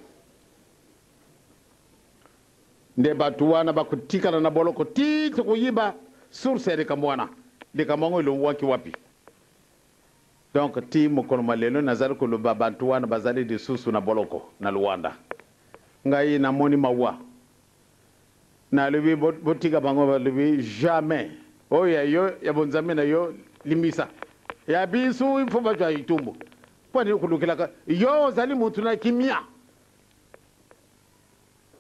nde bato wana bakutikala na boloko tito kuyiba source ya likambo wana likambo yango elongwaki wapi. Donc ti mokolo malelo nazali koloba bantu wana bazali lisusu na boloko na Luanda ngai namoni mawa na lebi botika bango balebi jamais oya yo ya bonzame na yo limisa ya bisu ifo baja itumbo kwani kulukilaka yo zali mutu na kimia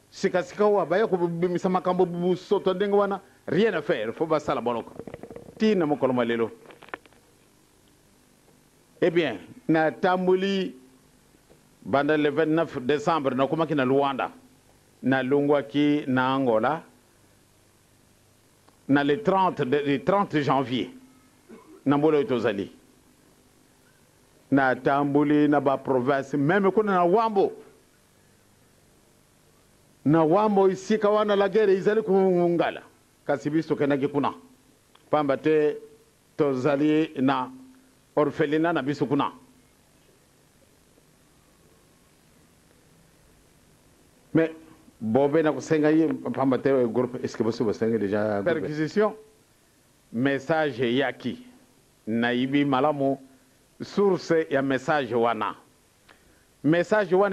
sika wa baya kubimisa makambo busoto ndenge wana rien à faire faut basala boloko ti na mokolo malelo. Eh bien, na tambuli banda le 29 décembre na kumaki na Luanda na lungwaki na Angola na le 30 janvier na mbolo tozali na tambuli na ba province même kuna na wambo isika wana la guerre izali kungala kasi biso kenaki kuna pamba te tozali na orphelinat na biso kuna. Mais bobe na kusenga yi pamba te groupe est-ce que boso basenga déjà perquisition message yaki na ibi malamu source ya message wana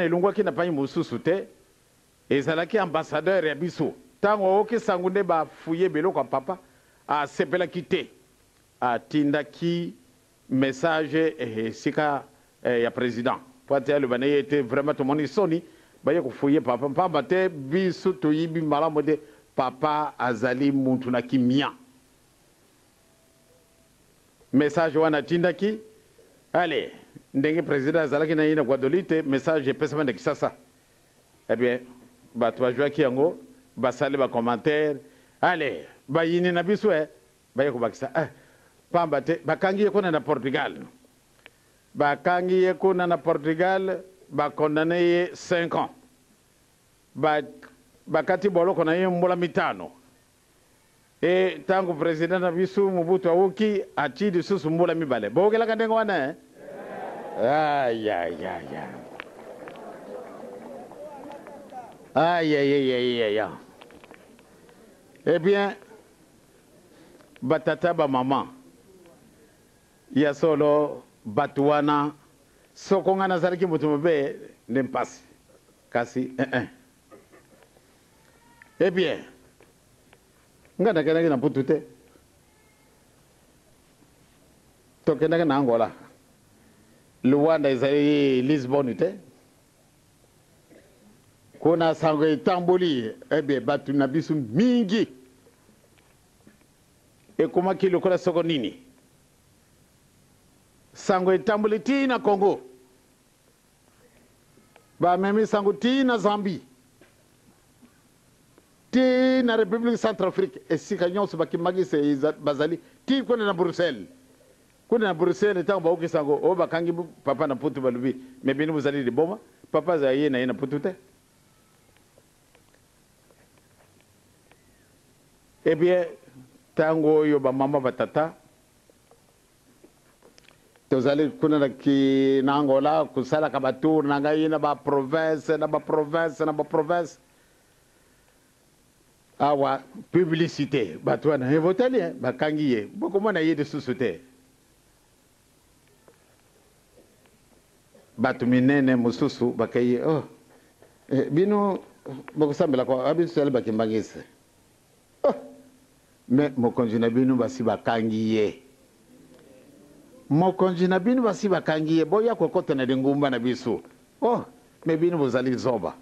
ilungwa kina panyi mususu te ezalaki ambassadeur ya biso tango oke sangunde ba fuye belo kwa papa a sepela kite a tindaki message sika ya président poate ya lubane était vraiment tout monde soni baye ko fouiller papa pamba te biso to yibi malamu de papa azali muntu na kimia message wana tindaki allez ndenge président azalaki na ina Guadolite message pesa mande kisasa. Eh bien bato bajwaki yango basali ba commentaire allez bayini na biso baye ko bakisa pamba te bakangi kuna na Portugal bakondane ye 5 ans bakati boloko na ye mbola mitano tangu president na biso Mobutu awuki atidi susu mbola mibale bogela kandengo wana Eh bien batata ba maman ya solo batuana soko ngana zariki mutumbe nempasi kasi Eh bien ngana kana na putute tokenda na Angola Luanda izali Lisbon te kuna sango itambuli eh bien batu na bisu mingi ekoma kilo kola soko nini sango itambuli tina Congo ba memi sango tina Zambie tina République Centrafrique esika nyonso bakimagise bazali ti kuna na Bruxelles tango baoki sango o bakangi papa na putu balubi mebini buzali de boma papa za ye na putu te. Eh bien tango yo ba mama batata tozali kuna na Angola kusala ka batour na ngai na ba province awa publicité bato na evoteli bakangi ye boko mona ye de société bato minene mususu bakaye bino bokusambela kwa abiso yale bakimbangise mais mokonzi na bino basi bakangi ye boya kokota na ngumba na biso mais bino bozali zoba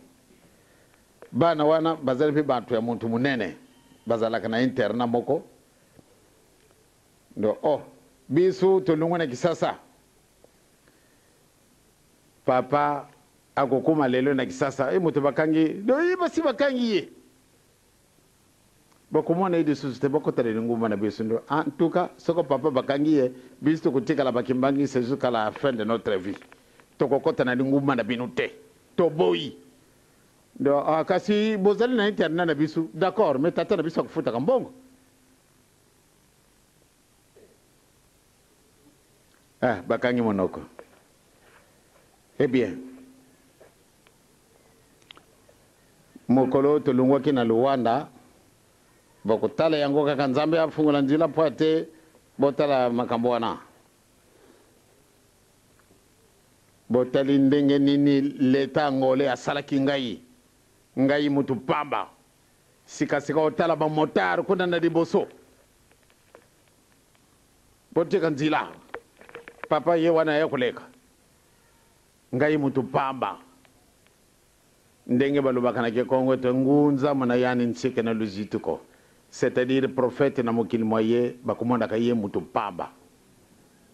bana wana bazali pe bantu ya muntu munene bazalaka na interna moko ndo bisu tolungwana kisasa papa akokuma lelo na kisasa mutu bakangi ndo iba si bakangi ye bokomona idi susute bokotale nguma na bisu ndo en tout cas soko papa bakangi ye bisu kutika la bakimbangi c'est jusqu'à la fin de notre vie tokokota na nguma na binute to boyi ndo kasi bozali na internet na bisu d'accord mais tata na bisu akufuta kambongo bakangi monoko eh bien mokolo tolungwaki na Luanda bokotala yango kaka nzambe afungula nzila po ate botala makambo wana botali ndenge nini leta ngole asalaki ngai mutu pamba sikasika otala bamotar kuna na liboso boteka nzila papa ye wana ya kuleka ngai mutu pamba ndenge balobaka na ke Kongo to ngunza mona yani nsike na luzituko c'est-à-dire prophète na mokili moye bakomona ka ye mutu pamba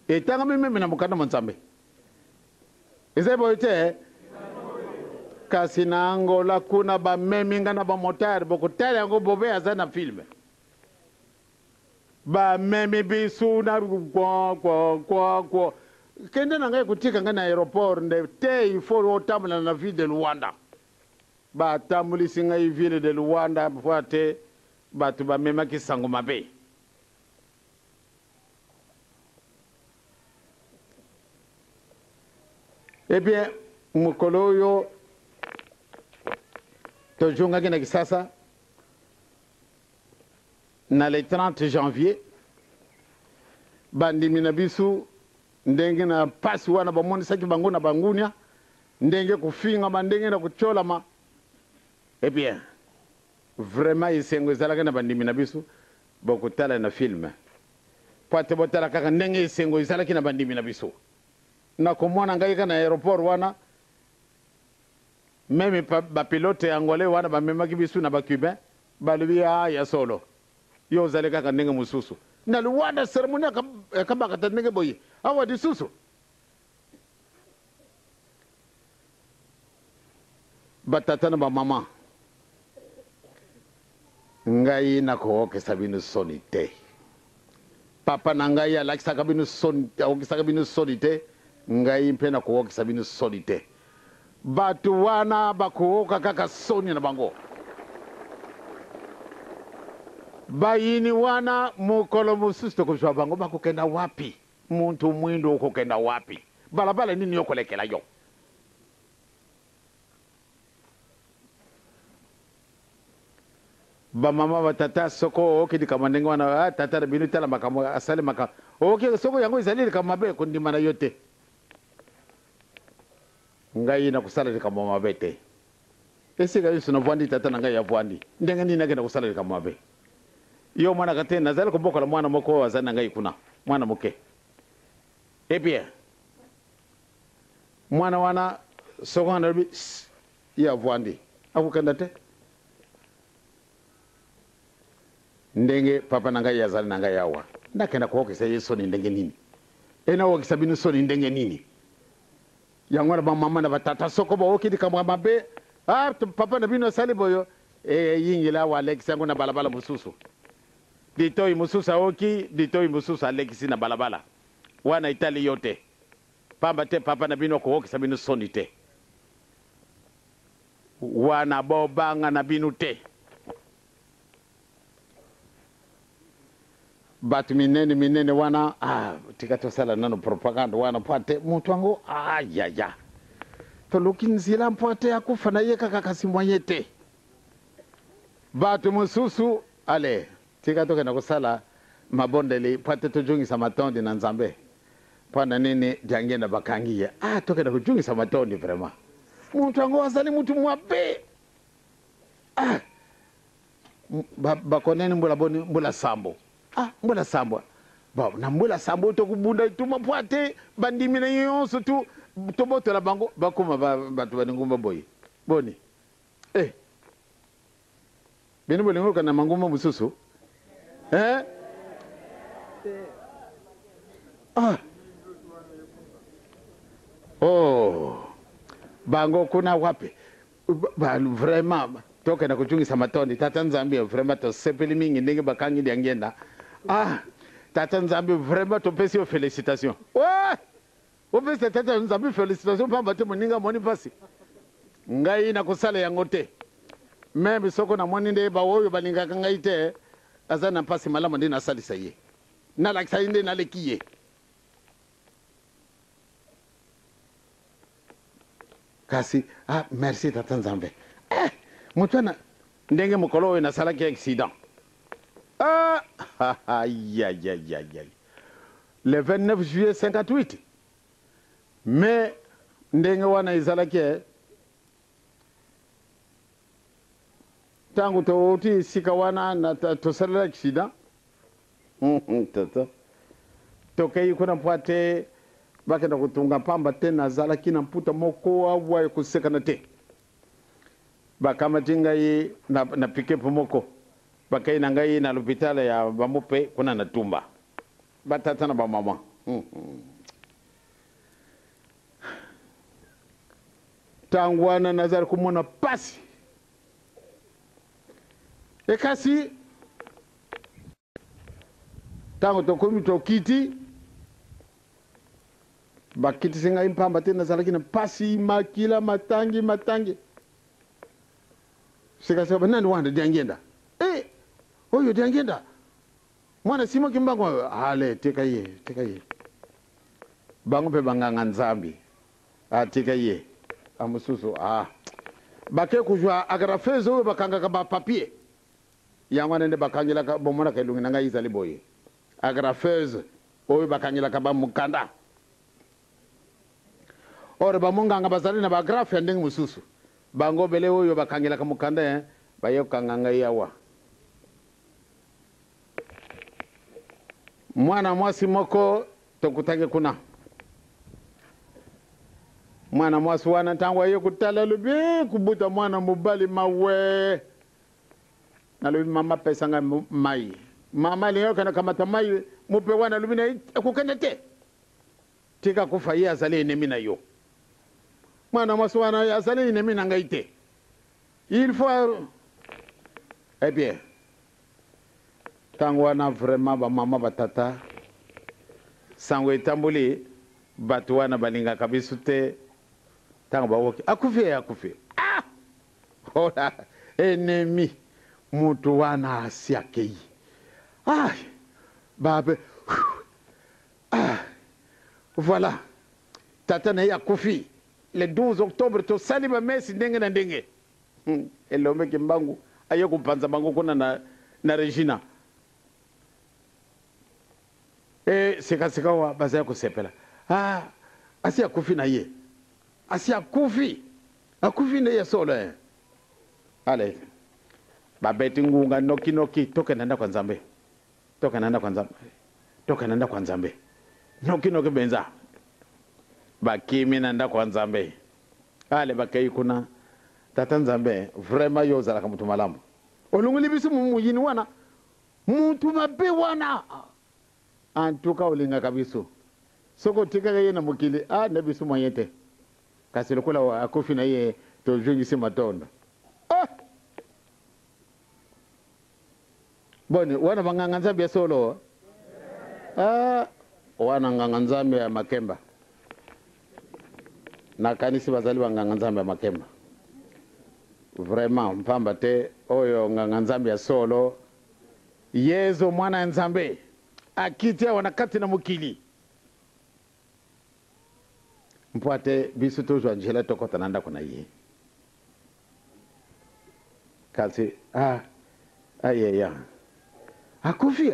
etanga meme na mukana monzambe ezebote kasi na Angola kuna ba meme ngana ba motar bokotala yango bobe azana filme ba meme bisu na kwa kende na ngai kutika ngana aeroport nde te ifo otamula na ville de Luanda ba tambulisi ngai ville de Luanda poate batu ba mema kisango mabe eh bien mukolo yo tojunga kina kisasa na le 30 janvier bandimi na bisu ndenge na pasi wana bamonisaki bango na bangunia ndenge kufinga bandenge na kuchola eh bien vraiment isengo ezalaka na bandimi na bisu bokutala na film pate botala kaka ndenge isengo ezalaki na bandimi na bisu na komona ngai kana aéroport wana meme ba pilote angolais wana ba memaki bisu na ba cubain balubi ya solo yo zale kaka ndenge mususu na Luanda ceremonie akabaka ndenge boyi awa disusu batata na ba mama ngai na koke sabinu sonite papa na ngai alakisa kabinu sonite okisa kabinu sonite ngai mpe na koke sabinu sonite batu wana bakoka kaka soni na bango bayini wana mukolo mususu tokuzwa bango bakokenda wapi muntu mwindo ukokenda wapi balabala nini yokolekela yo ba mama batata soko okidi kamandenge wana tata binu tala makamo asale maka soko yango izalili kamabe kundima na yote ngai na kusala kama mabete esika yusu na vwandi tata na ngai ya vwandi ndenge nini nagenda kusala kama mabe yo mwana kate nazali kubokola mwana moko wazana ngai kuna mwana moke eh bien mwana wana soko anabi ya vwandi akukenda te ndenge papa na ngai yazali na ngai yawa ndakenda kuokesa yeso ni ndenge nini ena okisa binu so ni ndenge nini yangwana ba mama na batata soko ba okidi kama mabe papa na bino sali boyo yingila wa Alex yango na balabala mususu ditoi mususu oki ditoi mususu Alex na balabala wana itali yote pamba te papa na bino ko okisa bino sonite wana bobanga na binu te batu minene wana tikato sala nano propaganda wana pate muntu wangu ya to lukinzila mpate akufa na yeka kakasimwanyete batu mususu ale tikato kana kusala mabondeli pate tujungisa matondi na nzambe pana nini jangenda bakangiye tokenda kujungisa matondi vraiment muntu wangu wasali muntu mwabe bakoneni mbula sambo mbula sambo ba na mbula sambo to kubunda tuma pwate bandimi na yonso tu to botola bango bakoma batu baningumba boy boni bini bolingo kana manguma mususu oh bango kuna wapi vraiment toke na kuchungisa matoni tata Nzambi vraiment to sepeli mingi ndenge bakangi ndiangenda tata Nzambi vraiment to pesi félicitations opesa tata Nzambi félicitations pamba te moninga moni pasi ngai na kusala yango te meme soko na moni nde ba woyo balinga ngai te azana pasi malama ndi na salisa ye na lakisa inde na lekiye kasi merci tata Nzambe mutwana ndenge mukolo we na salaki accident le 29 juillet 58 mais ndenge wana izalaki tangu toti sika wana na tosalela accident tata tokei kuna mpwate bakenda kutunga pamba tena zalaki na mputa moko awa kusekana te bakamati ngai na pick-up moko bakai na ngai na l'hôpital ya bamupe kuna na tumba batata na bamama tangwana nazari kumona pasi ekasi tango tokomi tokiti bakiti singa impamba tena zalaki na pasi makila matangi sikasema nani wanda diangenda oyo diangenda mwana simo kimbango ale teka ye bango pe banganga Nzambi teka ye amususu bake kujwa agrafezo bakanga ka ba papier yangwana nde bakangela ka bomona ka lungi nanga izali boye agrafezo oyo bakangela ka ba mukanda ore ba munganga bazali na ba grafe ndenge mususu bango bele oyo bakangela ka mukanda bayo kanganga yawa mwana mwasi moko tokutage kuna mwana mwasi wana tangwa ye kutala lubi kubuta mwana mubali mawe na lubi mama pesanga mai mama leo kana kamata mai mupe wana lubi na kukende te tika kufa ye azali enemi na yo mwana mwasi wana azali enemi na ngai te il faut bien tango wana vraiment ba mama batata sango etambuli batu wana balinga kabisu te tango bawoki akufi hola enemi mutu wana asiakei babe voilà tata na yakufi le 12 octobre to saliba mesi ndenge na ndenge elombe kimbangu aye kumpanza bangu kuna na Regina sika wa bazaya kusepela asi akufi na ye asi akufi ne ye solo ale babeti ngunga noki toke nanda kwa Nzambe noki benza bakimi nanda kwa Nzambe ale bakai kuna tata Nzambe vraiment yo zala kamutu malamu olunguli bisu muyini wana muntu mabe wana antuka olinga kabiso soko tika ye na mukili na bisu moyete kasi lokola akufi na ye to jungisi matondo boni wana banganga Nzambe solo wana nganga Nzambe ya Makemba na kanisi bazali banganga Nzambe ya Makemba vraiment mpamba te oyo nganga Nzambe ya solo yezo mwana Nzambe akitia wanakati na mukili mpwate bisu tojo Angela tokota nanda kuna ye kasi ayeya akufi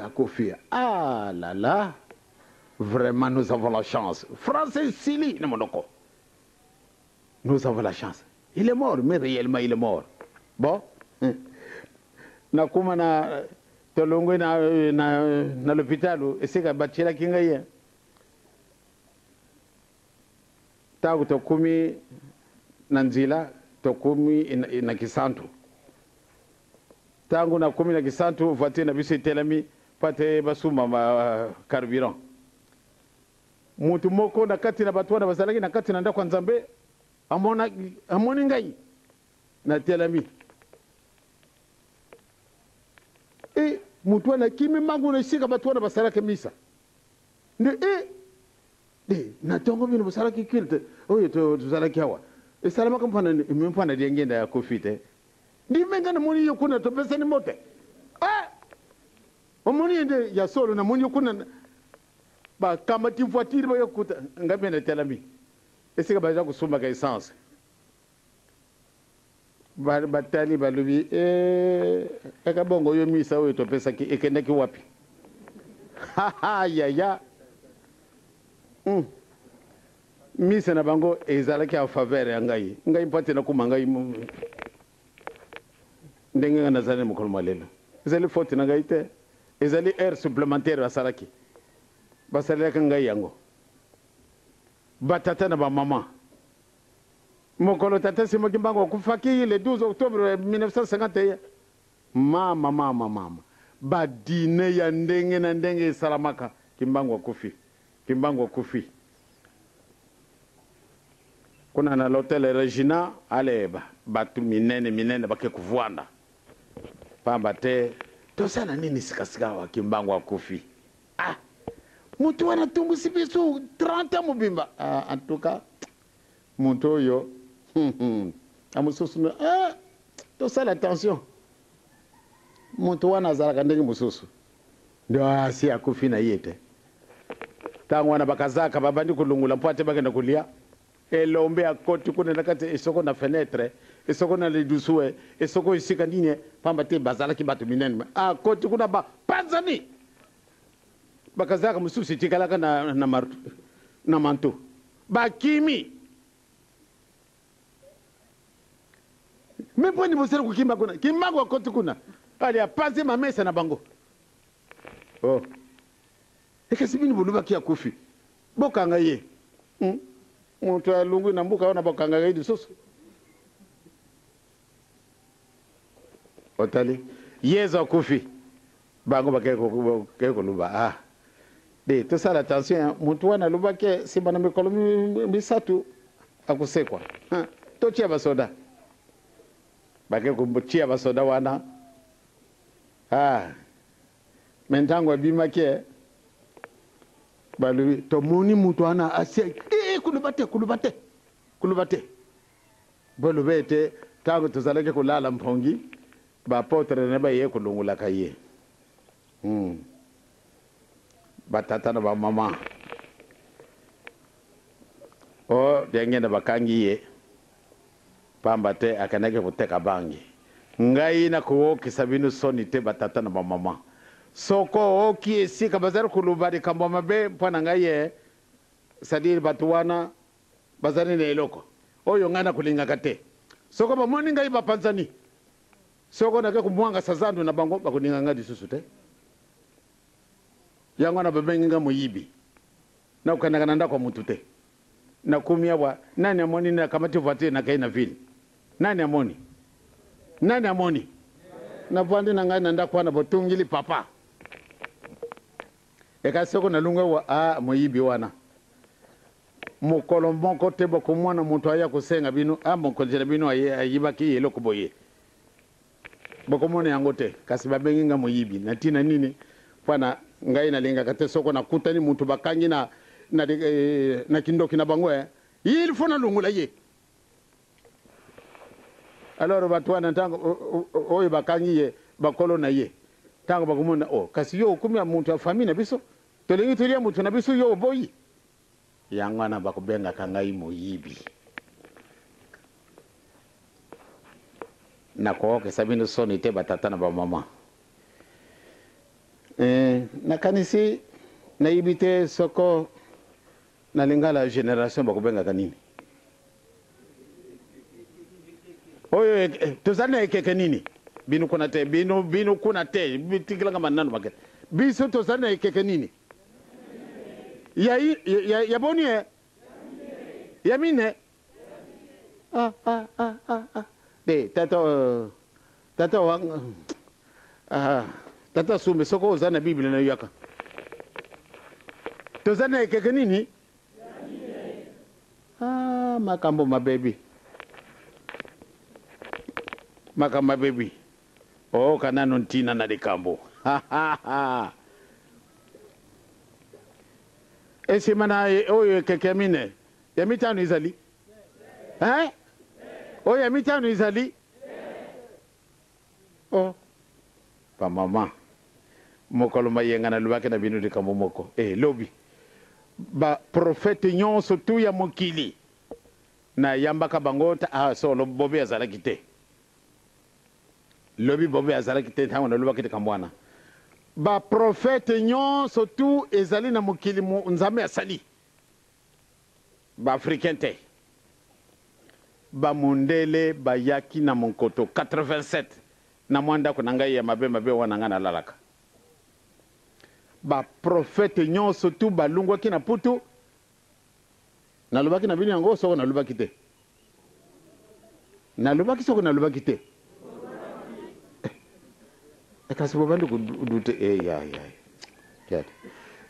là là vraiment nous avons la chance Francis Sili ne monoko nous avons la chance il est mort mais réellement il est mort bon nakuma na tolongwe na l'hôpital esika bachela kinga ye tagu tokumi na nzila tokumi na Kisantu tangu na 10 na kisantu voiture na biso telemi pate basuma ma carburant mutu moko na kati na bato wana bazalaki na kati na ndako ya Nzambe amoni ngai na telemi mutu wana kimi mangu na sika bato wana basalaki misa nde na tongo bino basalaki kilte oyo tuzalaki hawa esalama kampana mpana diengenda ya kofite ndi menga na moni yokuna to pesa ni mote omoni ende ya solo na moni yokuna ba kama ti voiture ba yokuta ngabe na telami esika ba kusuma ka essence batali balubi eka bongo yo misa oyo to pesa ki ekenda ki wapi ya misa na bango ezalaki a faveur ya ngai mpate na kuma ngai ndenge na zane mokolo malelo ezali faute na ngai te ezali heure supplémentaire basalaki basalaka ngai yango batata na bamama mokolo tata Simoki Mbangu kufaki le 12 octobre 1951 mama badine ya ndenge na ndenge salamaka Kimbangu akufi kuna na l'hôtel Regina aleba batu minene bake kuvwanda pamba te tosana nini sikasika wa Kimbangu akufi mutu wana tumbusi biso 30 mubimba en tout cas mutu oyo amususu tosala attention mutu wana azalaka ndenge mususu ndio asi akufi na yete tangu wana bakazaka babandi kulungula mpate bakenda kulia elombe akoti kuna nakati esoko na fenêtre esoko na ledusue esoko isika nini pamba te bazalaki batu minene akoti kuna ba panzani bakazaka mususu tikalaka na manto bakimi meponi bosera kukimba kuna Kimbangu akoti kuna ali apanze mamesa na bango ekasibini buluba kia kufi bokanga ye mutu alungu na mbuka wana bokanga gaidi soso otali yezo kufi bango bakeko luba de to sala attention mutu wana luba ke simba na mikolo misatu akusekwa to chia basoda bakeko chia basoda wana mentango abima ke balu to moni mutu ana ase kulubate bolu bete tango tuzaleke kulala mpongi ba potre ne ba ye kulungula kaye batata na ba mama denge na bakangi ye pamba te akaneke kuteka bangi ngai na kuoki sabinu soni te batata na ba mama soko oki esika bazari kulubari kambo mabe mpana ngai sadiri batu wana bazari na eloko oyo ngana kulinga kate soko bamoni ngai bapanzani soko nake kumwanga sazandu na bango bakuninga ngadi susu te yango na babengi nga muyibi na ukanaka nanda kwa mutu te na kumia wa nani amoni na kamati voiture na kai na vile nani amoni na vandi na ngai nanda kwa na botungili papa eka soko na lunga wa muyibi wana mokolo moko te boko mwana mutu aya kusenga bino mokonjela bino ayibaki yelo kuboye boko mwana yango te kasi babengi nga muyibi na tina nini pana ngai na linga kate soko na kutani mutu bakangi na kindoki na bango il faut na lungula ye alors batwana tango oyo bakangi ye bakolo na ye tango bakumona kasi yo kumya mutu ya famille na biso tolingi tulia mutu na biso yo boyi yangwana bakubenga kangai muyibi na koke sabino soni te batata na ba mama na kanisi na ibite soko na lingala generation bakubenga kanini oyo tozana ekeke nini binu kuna te binu kuna te bitikilanga manano bakete biso tozana ekeke nini ya boni ya mine de tato wang tata sumbe soko oza na Bible na yaka toza na ekeke nini makambo mabebi makamba bebi kana nontina na likambo esimana oyo ekeke mine ya mitano izali oyo ya mitano izali pa mama mokolo mayenga na lubaki na bino likambo moko lobi ba profete nyonso tu ya mokili na yambaka bango solo bobe azalaki te lobi bobe azalaki te ntango na lubaki likambo wana ba profete nyonso tu ezali na mokili nzambe asali ba africain te ba mundele bayaki na monkoto 87 na mwanda ko nanga ya mabe wana ngana lalaka ba profete nyonso tu balungwaki na putu na lubaki na bino yango soko na lubaki te na lubaki soko na lubaki te kasi bobandi kudute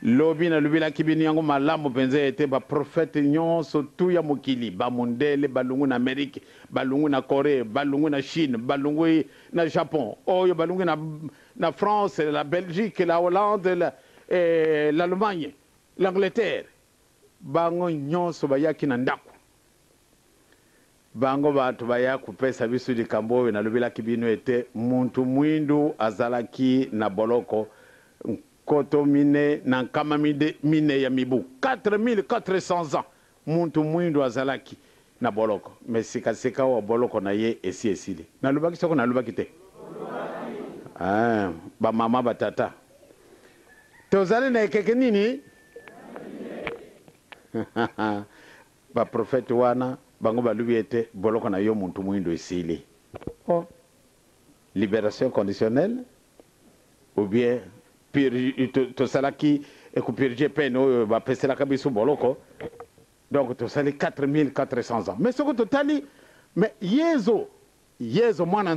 lobi na lubila kibini yango malamu penze ete ba profete nyonso tu ya mokili ba mondele balungu na Amerique balungu na Corée balungu na Chine balungu na Japon oyo balungu na France la Belgique la Hollande l'Allemagne l'Angleterre bango nyonso bayaki na ndako bango batu baya kupesa bisu likambo oyo na lubila kibino ete muntu mwindu azalaki na boloko koto mine na nkama mine ya mibu 4400 ans muntu mwindu azalaki na boloko mais sikasika wa boloko na ye esili na lubaki soko na lubaki te ba mama batata tozali na ekeke nini ba profete wana bango balubi ete boloko na yo muntu mwindu esili libération conditionnelle ou bien tosalaki ekupirije peine oyo bapeselaka biso boloko donc tosali 4400 ans mais soko totali mais yezo mwana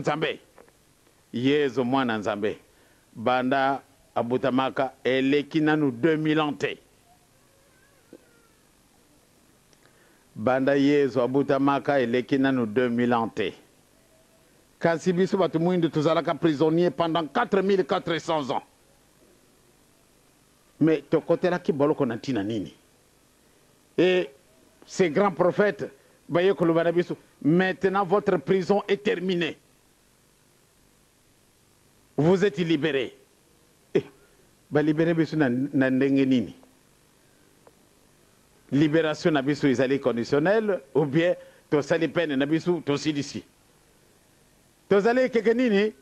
nzambe banda abutamaka eleki nanu 2000 ans te banda yezo abutamaka eleki nanu 2000 ans te kasi biso bato mwindu tozalaka prisonnier pendant 4400 ans mais tokotelaki boloko na ntina nini et ces grands prophètes baye koloba na biso maintenant votre prison est terminée vous êtes libérés balibere biso na ndenge nini libération na biso ezali conditionnelle ou bien tosali peine na biso tosilisi tozali ekeke nini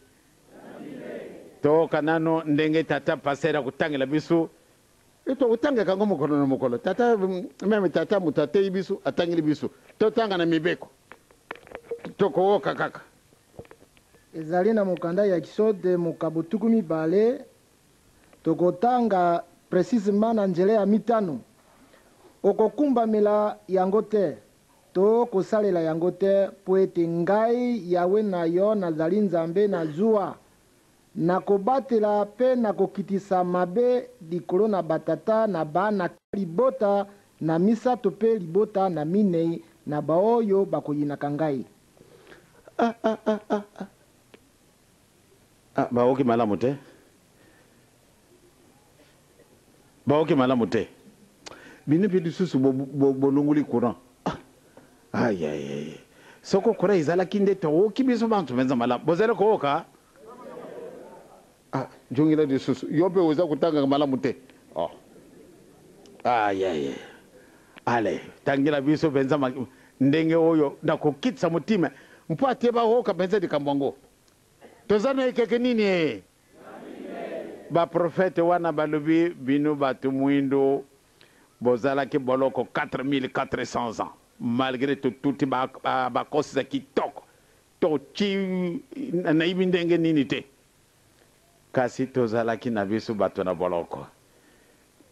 toka nano ndenge tata pasera kutangela biso ito utanga kango mokolo na mokolo tata meme tata mutate biso atangeli biso totanga na mibeko tokowoka kaka ezali na mokanda ya kisode mokabutuku mibale tokotanga précisément na nzela ya mitano okokumbamela yango te to kosalela yango te po ete ngai yawe na yo nazali nzambe na zuwa nakobatela mpe nakokitisa mabe likolo na batata na bana libota na misato mpe libota na minei na baoyo bakoyinaka ngai baoki malamu te baoki malamu te bino mpe lisusu bolunguli courant soko courant ezalaki nde tooki biso bantu mpenza malamu bozali kooka jongila lisusu yo mpe oza kotanga malamu te ale tangila biso mpenza ndenge oyo nakokitisa motima mpo ate baoka mpenza likambo yango toza na ekeke nini baprofete wana balobi bino bato mwindu bozalaki boloko 4400 ans malgré tuti bakosisa kitoko toci nayibi ndenge nini te kasi tozalaki na biso bato na boloko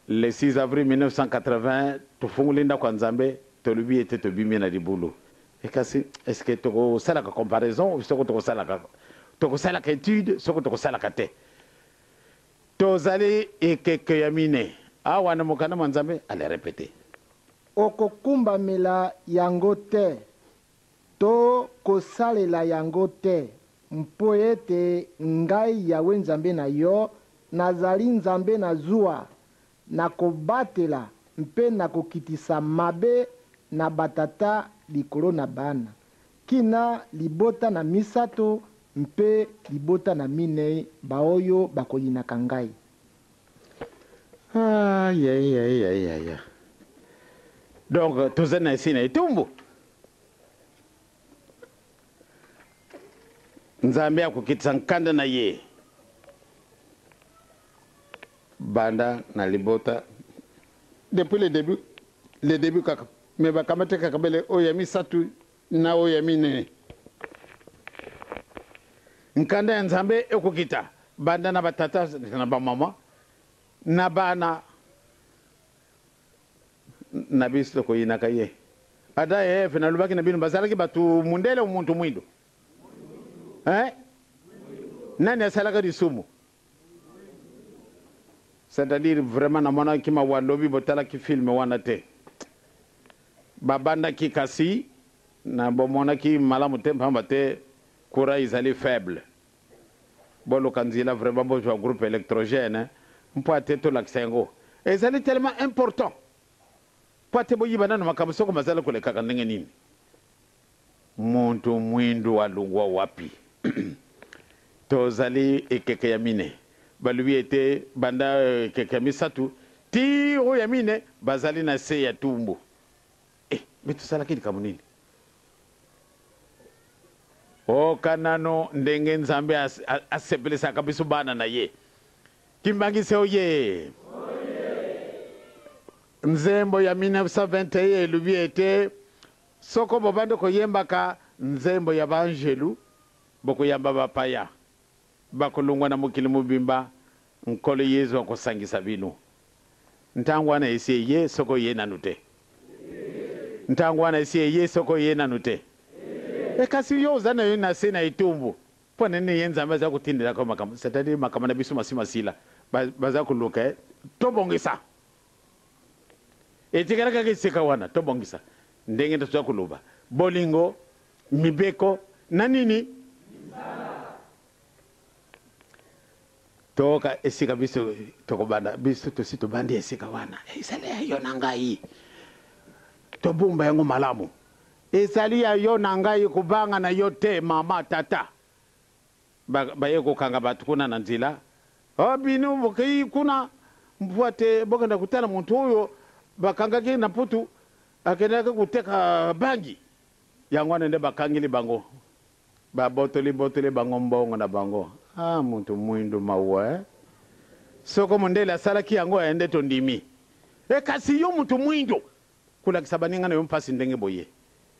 le 6 avril 1980 tofunguli ndako ya nzambe tolobi ete tobimi na libulu ekasi eske tokosalaka comparaison soko tokosalaka tokosalaka étude soko tokosalaka te tozali ekeke ya mine awa na mokanda mwa nzambe ale répété okokumbamela yango te to kosalela yango te mpo ete ngai yawe nzambe na yo nazali nzambe na zuwa nakobatela mpe nakokitisa mabe na batata likolo na bana kina libota na misato mpe libota na minei baoyo bakoyinaka ngai. Aïe. Donc tozali na esi na etumbu nzambe akokitisa nkanda na ye banda na libota depuis le début kaka me bakamate kaka bele oyo ya misatu na oyo ya minene nkanda ya nzambe ekokita banda na batata na bamama na bana na biso tokoyinaka ye ata yefe nalobaki na bino bazalaki bato mundele omuntu mwindo nani asalaka lisumu c'est-à-dire vraiment namonaki mawalobi botalaki filme wana te babandaki kasi na bomonaki malamu te mpamba te courant ezali faible boluka nzela vraiment bozwa groupe électrogène mpo ate tolakisa yango ezali tellement important mpo ate boyibana na makambo soko mazala kolekaka ndenge nini muntu mwindu alungwa wapi tozali ekeke ya mine balubi ete banda ekeke ya misatu ti oyo ya mine bazali na se ya tumbu me tosalaki likambo nini okanano ndenge nzambe asepelisaka biso bana na ye kimbangise oye nzembo ya 1921 elubi ete soko bobande koyembaka nzembo ya banjelu bokoyamba bapaya bakolongwa na mokili mobimba nkolo yezu akosangisa bino ntango wana esi ye soko ye nanu te ntango wana esi ye soko ye nanu te kasi yo oza na yo na se na etumbu mpo nene ye nzambe aza kotindelaka makambo c'est-à-dire makambo na biso masimasila baza koluka tobongisa etikala kaka esika wana tobongisa ndenge toza koloba bolingo mibeko na nini toka esika biso tokobanda biso tosi tobandi esika wana ezali ya yo na ngai tobumba yango malamu ezali ya yo na ngai kubanga na yo te mama tata baye kokanga bato kuna na nzela bino bokei kuna mpuate bokenda kutala muntu oyo bakangaki na putu akendaka kuteka bangi yango nende bakangili bango babotoli bango mbongo na bango muntu mwindu mawa soko mondele asalaki yango aende tondimi kasi yo muntu mwindu kulakisa baninga na yo mpasi ndenge boye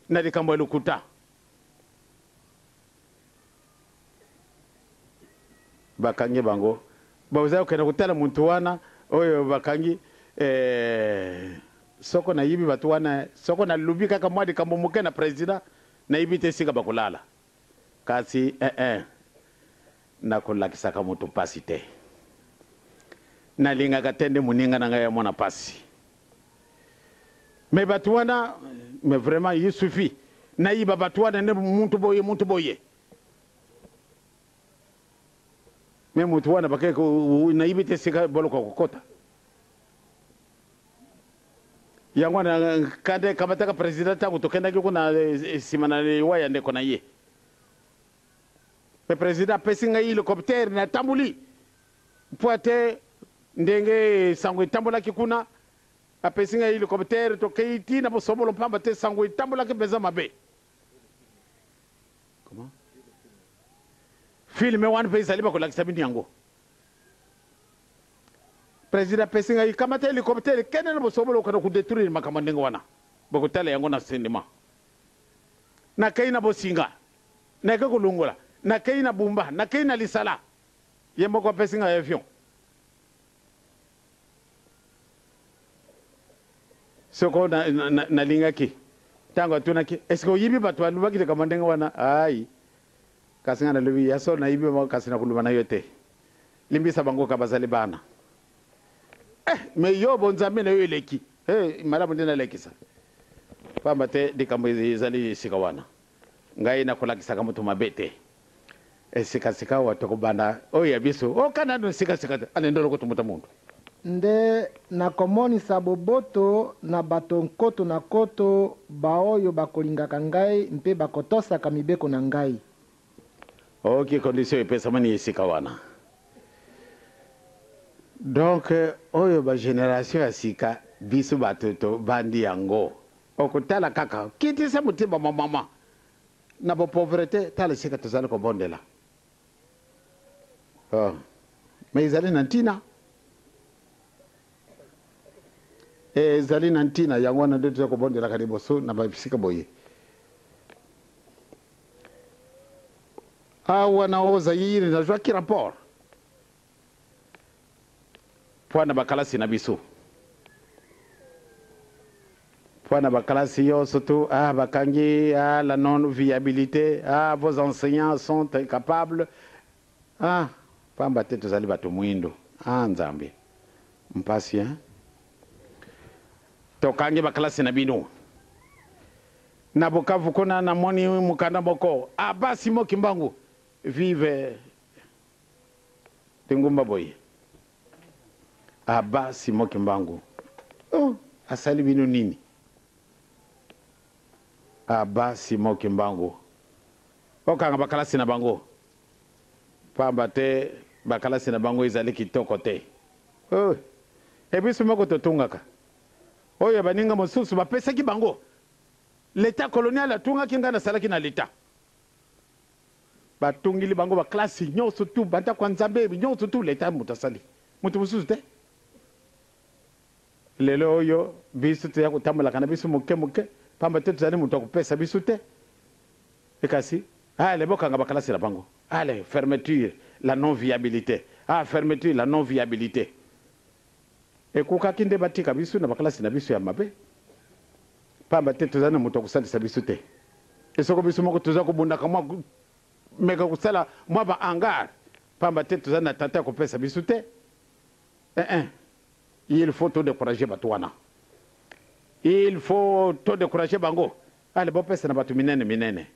na likambo ya lukuta bakangi bango baza kokenda kutala muntu wana oyo bakangi soko na yibi batu wana soko na lubi kaka mwa likambo moke na president na yibi te sika bakolala kasi nakolakisaka moto pasi te nalingaka te nde moninga na ngai ya mwana pasi me batu wana mais vraiment il suffit nayiba batu wana nde muntu boye me mutu wana bakeke nayibi te sika boloko kokota yango na kade kabataka president tangu tokendaki kuna sima na waya ndeko na ye le president apesi ngai helicoptere na tambuli mpo ate ndenge sango etambolaki kuna apesi ngai helicoptere tokei ti na bosobolo mpamba te sango etambolaki mpenza mabe filme wana mpe ezali bakolakisa bino yango president apesi ngai kamata helicoptere kende na bosobolo okana kudetruire makambo ndenge wana bakotala yango na sendema nakei na bosinga nake kolongola nakei na bumba nakei na lisala ye moko apesi ngai avion soko nalingaki ntango atunaki eske oyibi bato balubaki likambo ndenge wana ai kasi ngana lobi ya so na ibe mo kasi na kuluma na yote limbisa bango ka bazali bana me yo bonzambe na yo leki malamu ndina lekisa pamba te dikambo izali sikawana ngai na kulakisa kama tumabete sika watokubanda oya biso kana no sika anendolo kutumuta mundu nde nakomonisa boboto na bato nkoto na koto baoyo bakolingaka ngai mpe bakotosaka mibeko na ngai. Ok, condition epesamani esika wana. Donc oyo ba génération ya sika biso batoto bandi yango okutala kaka kitisa mutimba mama na bo pauvreté tala sika tozali ko bondela mais izali nantina ezali nantina yango wana nde tozali ko bondela kadi boso na ba sika boye awa na oza yiri na jwa ki rapport pwana bakalasi na biso pwana bakalasi yo surtout bakangi la non viabilité vos enseignants sont incapables pamba te tozali bato mwindo nzambe mpasi tokangi bakalasi na bino na Bukavu kuna na moni mukanda moko basi moki mbangu vive Tengumba boye basi moki mbangu asali bino nini basi moki mbangu okanga bakalasi na bango pamba te bakalasi na bango ezali kitoko te ebiso moko totungaka oyo baninga mosusu bapesaki bango l'état colonial atungaki nga nasalaki na l'état batungili bango baklasi nyonso tu banta kwa nzambe nyonso tu l'état mutasali mutu mosusu te lelo oyo biso te ya kotambolaka na biso moke moke pamba te tozali mutu akopesa biso te ekasi ale bokanga bakalasi na bango ale fermeture la non viabilité fermeture la non viabilité ekukaki nde batika biso na bakalasi na biso ya mabe pamba te tozali na moto akosalisa biso te esoko biso moko toza kobundaka mwa meka kosala mwa bahangar pamba te tozali na tata ya kopesa biso te il faut to décourager bato wana il faut to décourager bango ale bopesa na bato minene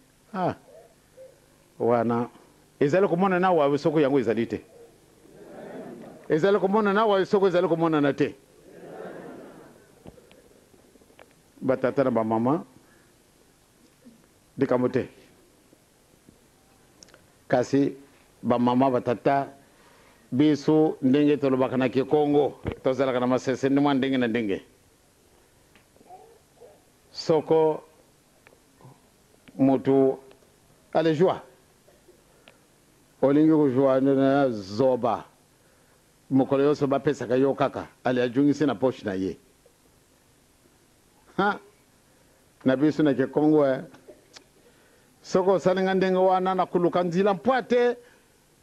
wana ezali komona na wawe soko yango ezali te ezali komona na wawe soko ezali komona na te batata na bamama likambo te kasi bamama batata biso ndenge tolobaka na kikongo tozalaka na masese ndi mwa ndenge na ndenge soko mutu ale joie olingi kujua na zoba mokolo yonso bapesaka yo kaka ale ajungisi na poche na ye na biso na kikongo soko osalinga ndenge wana na kuluka nzila mpwa te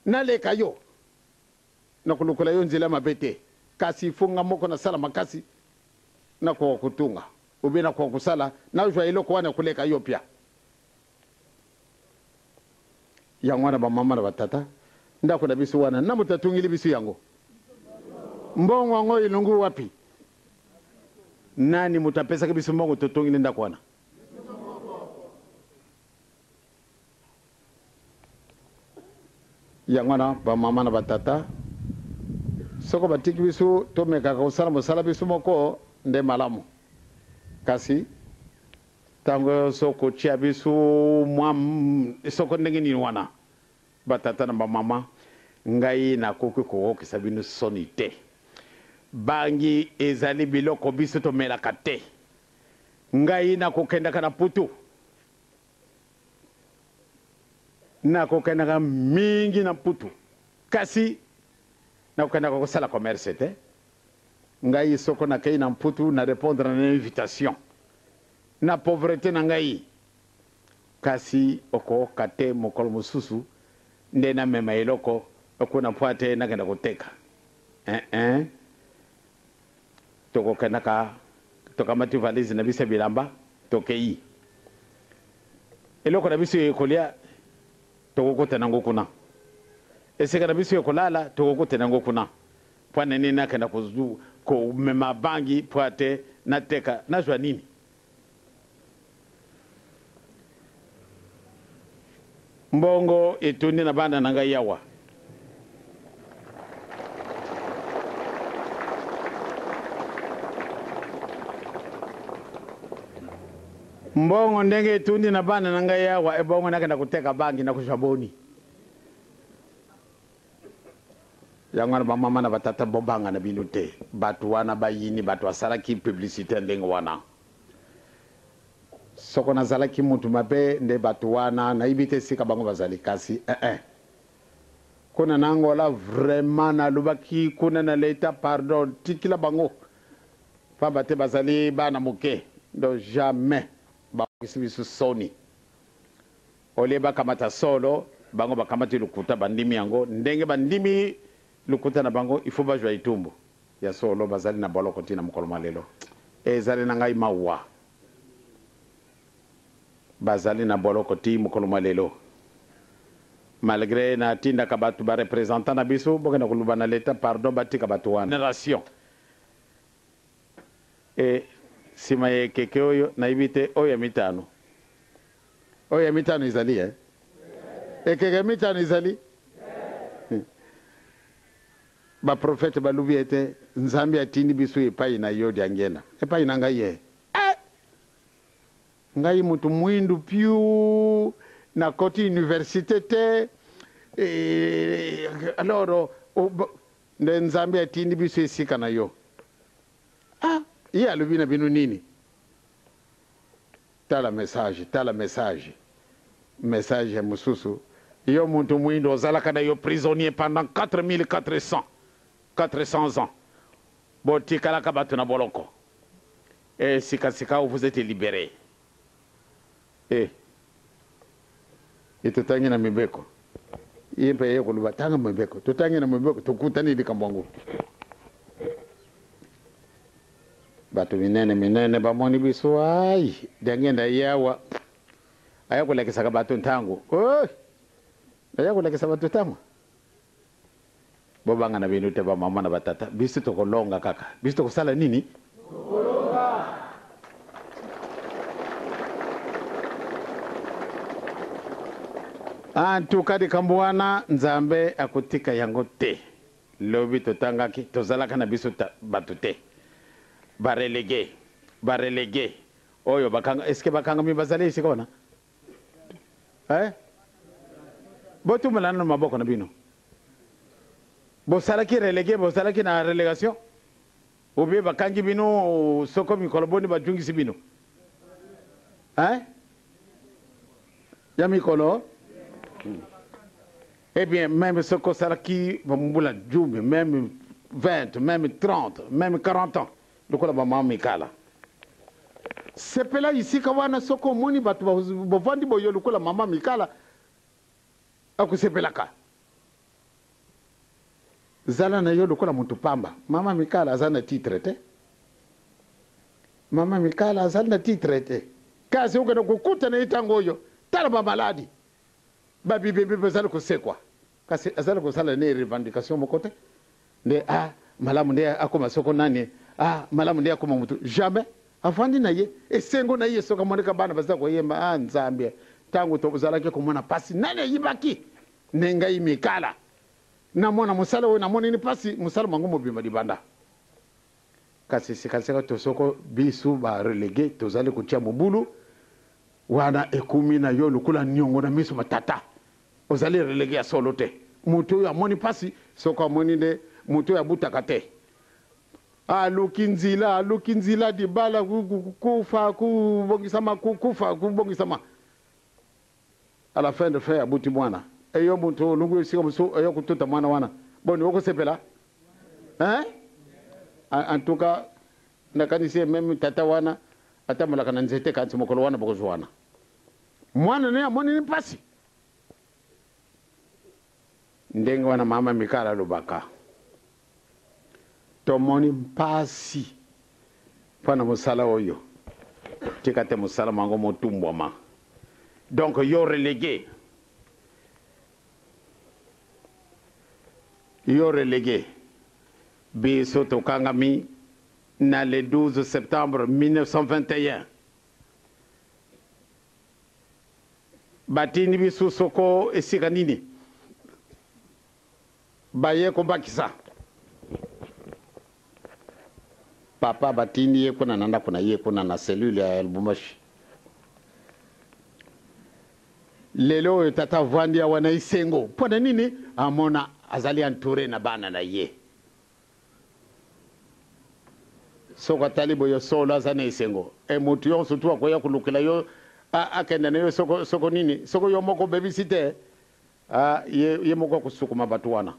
naleka yo na kulukula yo nzila mabe te kasi funga moko nasala makasi na kwa kutunga ubi na kwa kusala na ujwa iloko wana kuleka yo pia yango wana bamama na batata ndako na biso wana na mutatungili biso yango mbongo ngo ilungu wapi nani mutapesa biso mbongo totungili ndako wana yango wana bamama na batata soko batiki biso tomekaka kosala mosala biso moko nde malamu kasi tango soko tia biso mwa soko ndenge nini wana batata na bamama ngai nakoki kokokisa bino soni te bangi ezali biloko biso tomelaka te ngai nakokendaka na putu nakokendaka mingi na putu kasi nakokendaka kosala commerce te ngai soko nakei na mputu na répondre na invitation na pauvreté na ngai kasi okoyoka te mokolo mosusu nde namema eloko okuna mpwa te nakenda koteka tokokendaka tokamati valise na biso bilamba tokei eloko na biso ekolia tokokota nango kuna esika na biso yokolala tokokota nango kuna po nini nakenda ko mema bangi po ate nateka nazwa nini mbongo etundi na bana nanga yawa mbongo ndenge etundi na bana nanga yawa ebongo nakenda kuteka bangi na kushaboni yangwana ba mama na batata bobanga na bino te batu wana bayini batu asalaki publicité ndenge wana soko nazalaki mutu mabe nde batu wana nayibi te sika bango bazali kasi kuna nangola vraiment nalobaki kuna na leta pardon tikila bango pamba te bazali bana moke donc jamais bakisi biso soni olie bakamata solo bango bakamati lukuta bandimi yango ndenge bandimi lukuta na bango il faut bajwa itumbu ya solo bazali na boloko tina mokolo malelo ezali na ngai mawa bazali na boloko ti mokolo malelo malgré na tinda ka batu ba représentant na biso bokena kuluba na leta pardon batika batu wana génération sima ye keke oyo na ibite oyo ya mitano izali keke mitano izali ba prophète balubi ete nzambe atindi biso epai na yo diangena epai na ngai ye ngai mutu mwindu piu na koti université te alors nde nzambe atindi biso esika na yo iye alobi na bino nini tala message ya mosusu yo muntu mwindu ozalaka na yo prisonnier pendant 4400 ans botikalaka bato na boloko sika vous êtes libéré itotangi na mibeko yempe ye kuluba tanga mibeko totangi na mibeko tukutani likambangu bato minene bamoni biso ai dangenda yawa ayakulekisa bato ntango ayakulekisa bato tamo bobanga na bino te ba mama na batata biso tokolonga kaka biso tokosala nini kolonga antuka dikambwana nzambe akotika yango te lobi totangaki tozalaka na biso bato te barelege oyo bakanga eske bakanga mi bazali sikona botumelana na maboko na bino bosalaki relégué bosalaki na relégation ou bien bakangi bino soko mikolo boni bajungisi bino ya mikolo eh bien même soko salaki bambula jumbe même 20 même 30 même 40 ans lokola bamama mikala sepela isika wana soko moni batu bovandi boyo lokola mama mikala akusepelaka zala na yo lokola mutu pamba mama mikala azana titre te mama mikala azana titre te kasi ukana kukuta na itango yo tala ba maladi babibe bezala kusekwa kasi azala kusala ne revendication mokote nde malamu nde akoma soko nani malamu nde akoma mutu jamais afandi na ye esengo na ye soka moneka bana baza ko yemba nzambia tangu to buzala ke komona pasi nani yibaki nenga imikala na mona musala we na mona ni pasi musala mangu mobimba dibanda kasi sikaseka to soko bisu ba relégué to zale kutia mobulu wana ekumi na yo lukula nyongo na miso matata ozali relégué ya solo te mutu ya moni pasi soko moni de mutu ya butaka te alukinzila dibala kufa kubongisama kufa kubongisama à la fin de faire abuti mwana eyo muntu lungu sika muso eyo kututa mwana wana boni woko sepela en tout cas nakanisi même tata wana atamala kana nzete kanti mokolo wana bokozwana mwana ne amoni ni pasi ndenge wana mama mikala lubaka tomoni mpasi pana musala oyo tikate musala mango motumbwama donc yo relégué yo relégué biso tokangami na le 12 septembre 1921 batini biso soko esika nini baye kobakisa papa batini ye kuna nanda kuna ye kuna na cellule ya Lubumbashi lelo oyo tata vandi ya wana isengo mpona nini amona azali entouré na bana na ye soko atali boyo solo aza na isengo motu yonso tu akoya kolukela yo akende na yo soko nini soko yo moko bebisi te ye moko akusukuma bato wana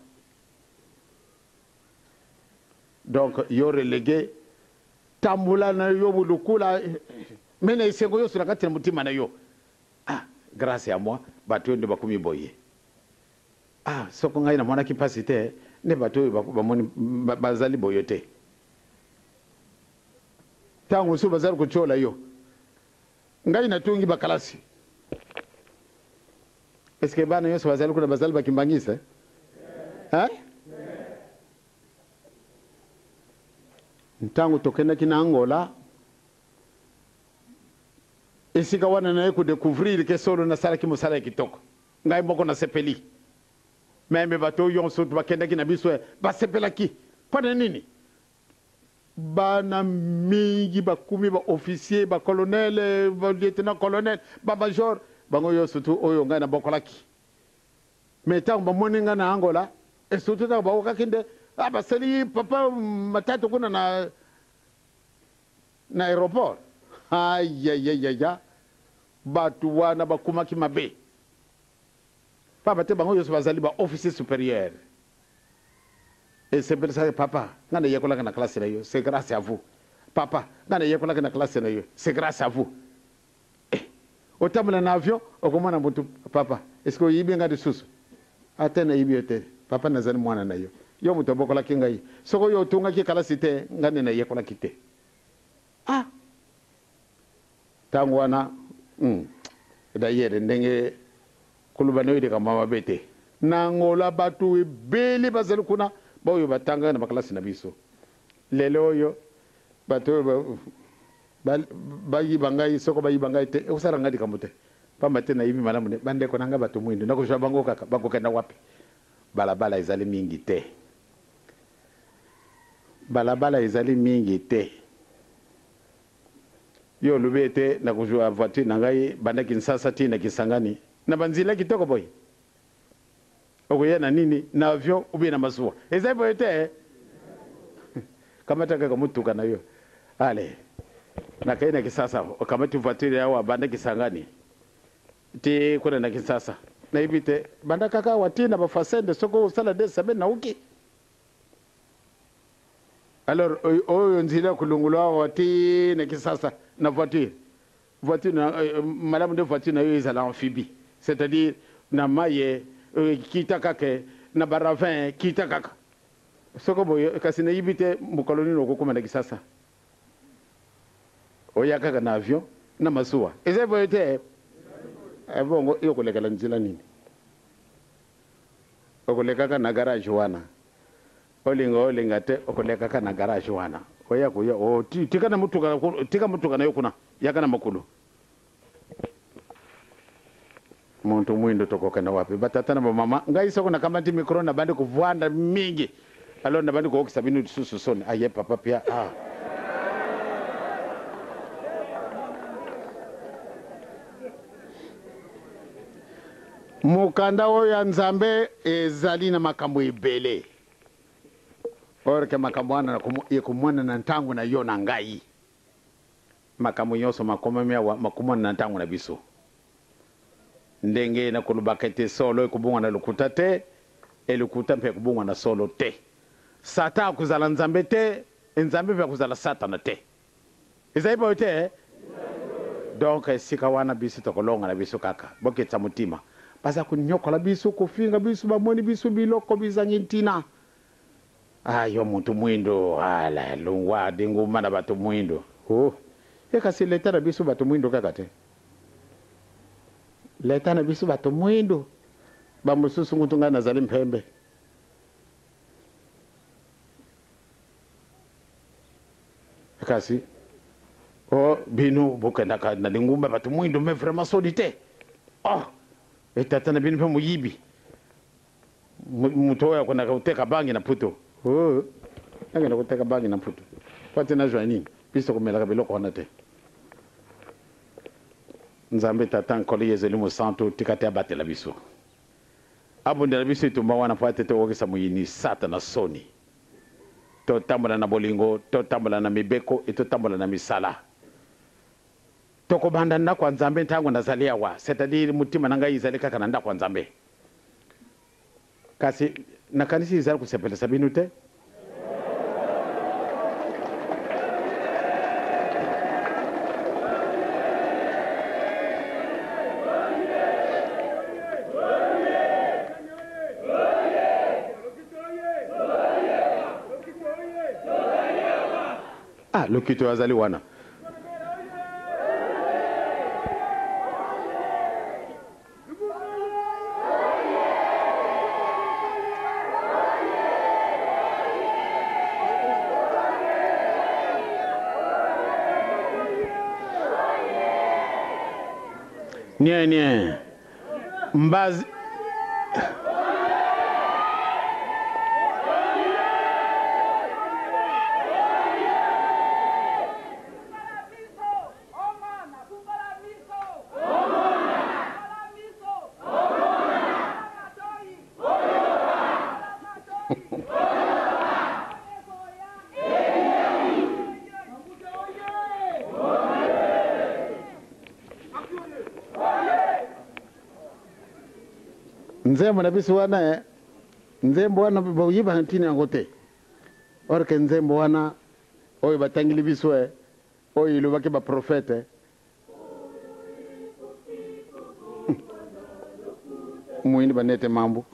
donc yo relégué tambula na yo bulukula mena isengo yo sulaka tena mutima na yo grâce à moi bato nde bakumi boye soko ngai na mwana kipasite ne bato bamoni bazali boye te tangu su bazali kuchola yo ngai natungi bakalasi est-ce que bana yo bazali kuna bazali bakimbangisa ntangu tokenda kina Angola esika wana na ko découvrir ke solo na sala ki musala kitoko ngai moko na sepeli meme bato yonso bakenda kina biso ba sepela ki pona nini bana mingi bakumi ba officier ba colonel ba lieutenant colonel ba major bango yo surtout oyo ngai na bokolaki mais tangu ba moninga na Angola et surtout ta ba okakinde basali papa matatu kuna na aéroport ya batu wana bakumaki mabe papa te bango yoso bazali ba officier supérieur et c'est pour ça papa ngana yekola na classe na yo c'est grâce à vous papa ngana yekola na classe na yo c'est grâce à vous otamula na avion okomona mutu papa est-ce que yibi ngadi susu atena yibi te papa nazali mwana na yo yo mutu bokola kingai soko yo tunga ki classe te ngane na yekola kite tangu wana d'ailleurs ndenge kulubano yide kama mabete nangola batu ebele bazali kuna boyo batanga na baklasi na biso lelo yo batu bayi bangai soko bayi bangai te usara ngadi kamute pamba te na yibi malamu ne bande ko nanga batu mwindo nako jwa bango kaka bako kenda wapi balabala ezali mingi te balabala ezali mingi te yo lubete na kujua voiture na ngai banda Kinshasa ti na Kisangani na banzila kitoko boy okoye na nini na avion ubi na masuwa ezai boy te kama taka kamutuka na yo ale na kai na Kisasa kama tu voiture ya banda Kisangani ti kuna na Kinshasa na ibite banda kaka watina ba fasende soko sala de sabe na uki alors oyo nzila kulungulwa wati na Kinshasa na voiture na madame de voiture na yo ezala amphibie c'est-à-dire na maye kita kake na baravin kita kaka soko boyo kasi na yibite mukoloni no kokoma na Kisasa oya kaka na avion na masuwa eze boyo te bongo yo kolekala nzila nini okoleka na garage wana olinga te okoleka na garage wana oya kuya tika mutuka na yo kuna yakana makulu muntu mwindo tokoka na wapi batata na mama ngai soko na kamati mikro na bandi kuvwanda mingi alo na bandi ko sabini susu soni aye papa pia mukanda oyo nzambe ezali na makambo ebele orke makambo wana yekumwana na ntangu na yo na ngai makambo nyonso makomamia makumwana na ntangu na biso ndenge na kulubaka te solo ekubungwa na lukuta te elukuta mpe ekubungwa na solo te sata akuzala nzambe te nzambe mpe akuzala satana te ezali boyo te donc esika wana biso tokolonga na biso kaka boketsa mutima baza kunyokola biso kofinga biso bamoni biso biloko bizangi ntina yo muntu mwindo ala lungwa dinguma na bato mwindo kasi leta na biso bato mwindo kaka te leta na biso bato mwindo bamususu ngutu nga nazali mpembe kasi o bino bokenda ka na lingumba batu mwindo me vraiment solite oh etatana bino pe muyibi mutoya kuna kuteka bangi na puto oh ngenda kuteka bangi na puto kwati na joini piso kumela ka biloko na te nzambe tata nkoli yezeli mu santo tikate abatela biso abondela biso itumba wana fate te okisa muyini satana soni to tambola na bolingo to tambola na mibeko to tambola na misala to ko banda na kwa nzambe ntango nazalia wa c'est-à-dire mutima nanga izali kaka na ndakwa nzambe kasi na kanisa izali kusepela sabinu te lokito azali wana nie mbazi nzembo na biso wana nzembo wana boyiba ntini ngote orke nzembo wana oyo batangili biso oyo ilobake ba prophète muindi banete mambo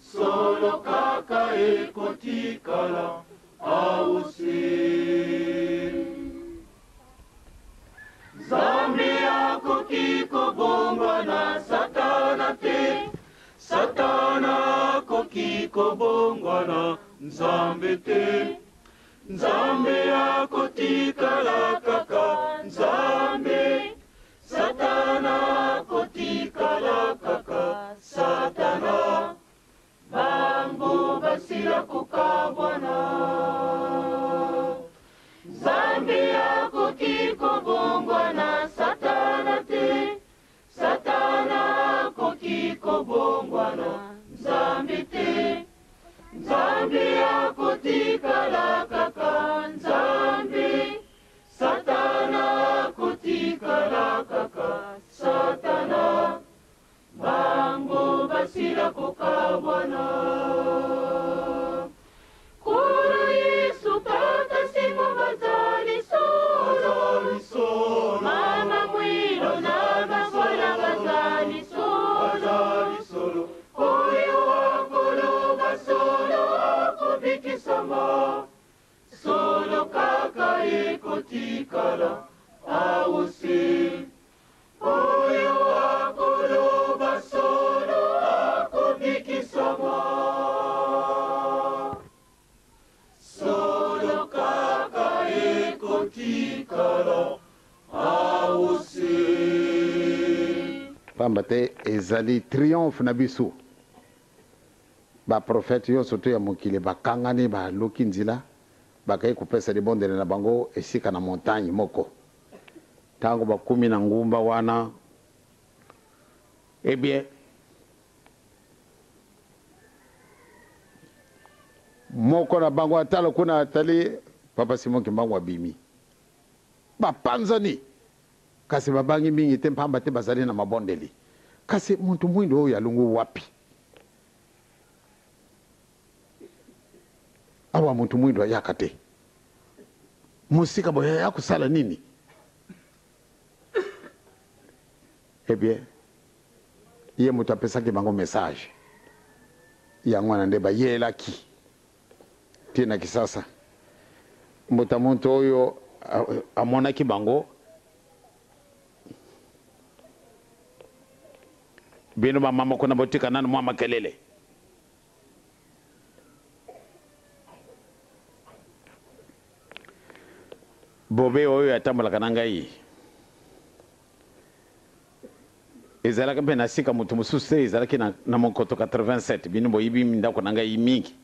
solo kaka ekotikala ausi Nzambe akoki kobongwa na satana te satana akoki kobongwa na Nzambe te Nzambe akotikala kaka Nzambe satana akotikala kaka satana bango basila kukabwana Nzambe akoki kobongwa na satana te satana akoki kobongwa na Nzambe te Nzambe akotikala kaka Nzambe satana akotikala kaka satana bango basila kokabwana Kura Yesu tata simo bazali solo Mama mwilo na basola bazali solo Oyo wakolo basolo akobikisama Solo kaka ekotikala ausi Oyo wakolo basolo akobikisama Solo kaka ekotikala ausi pamba te ezali triomphe na biso baprofete nyonso to ya mokili bakangani baloki nzela bakai kupesa libondele na bango esika na montagne moko tango bakumi na ngumba wana bien moko na bango atala kuna atali Papa Simon Kimbangu abimi bapanzani kasi babangi mingi te mpamba te bazali na mabondeli kasi muntu mwindo oyo alungu wapi awa muntu mwindo ayaka te musika boya ya kusala nini bien ye mutu apesaki bango message yango wana nde bayelaki tina kisasa mbuta muntu oyo amonaki bango bino bamama kuna botika nani mwa makelele bobe oyo atambolaka na ngai ezalaki mpe na sika mutu mosusu te ezalaki na mokoto 87 bino boyibi ndako na ngai mingi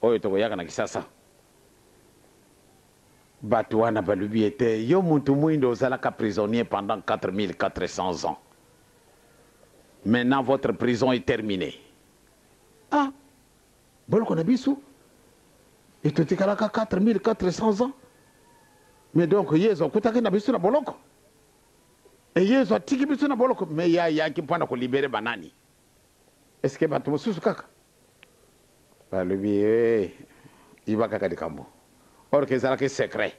oyo tokoyaka na kisasa bato wana balobi ete yo mutu mwindo ozalaka prisonnier pendant 4400 ans. Maintenant votre prison est terminée. Ah, boloko na biso et totikalaka 4400 ans. Mais donc yezo kutaki na biso na boloko. Et yezo atiki biso na boloko mais ya ki mpona ko libérer banani. Est-ce que bato mosusu kaka balobi iba kaka likambo. Or que ezalaki secret.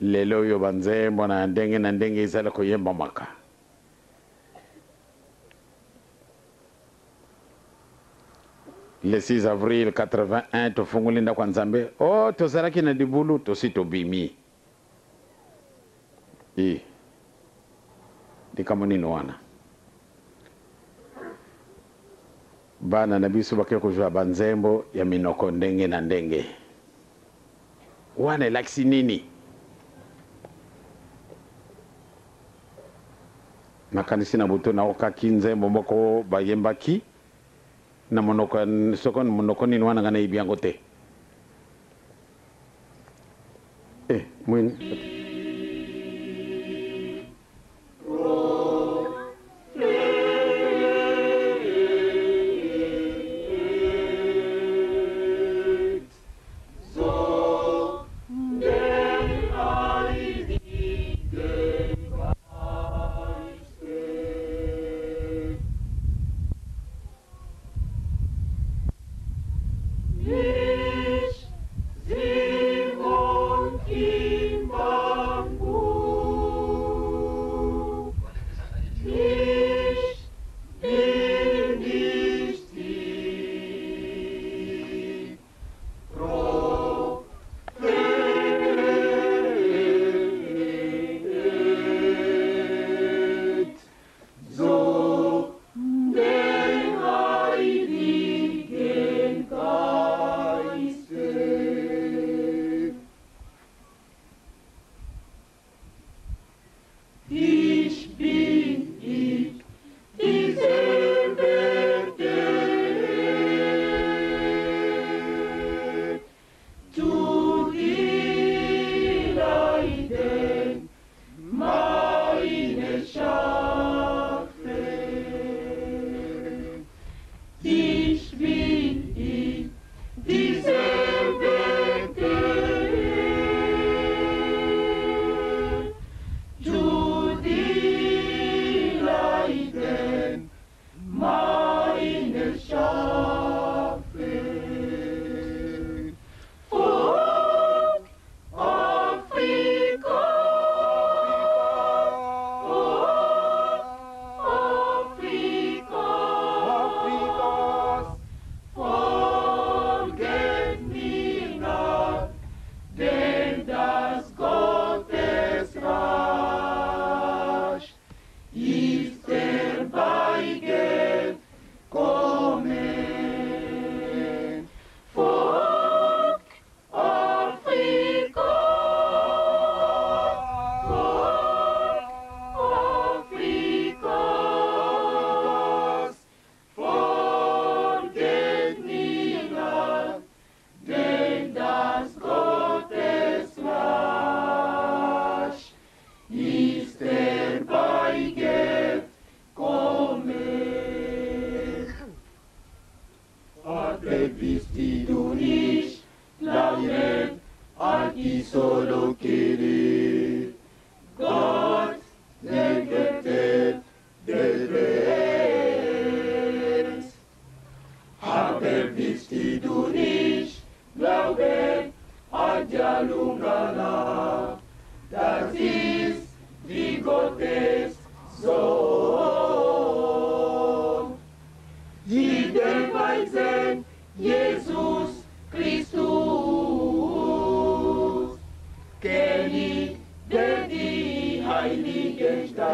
Lelo oyo banzembo na ndenge ezala koyemba maka. Le 6 avril 81 tofunguli ndako nzambe tozalaki na libulu tosi tobimi likambo nini wana bana na biso bakei kozwa banzembo ya minoko ndenge na ndenge wana elakisi nini nakanisi na butu naokaki nzembo moko bayembaki na monoko soko monoko nini wana ngana ibi yango te mwini Simon Kimbangu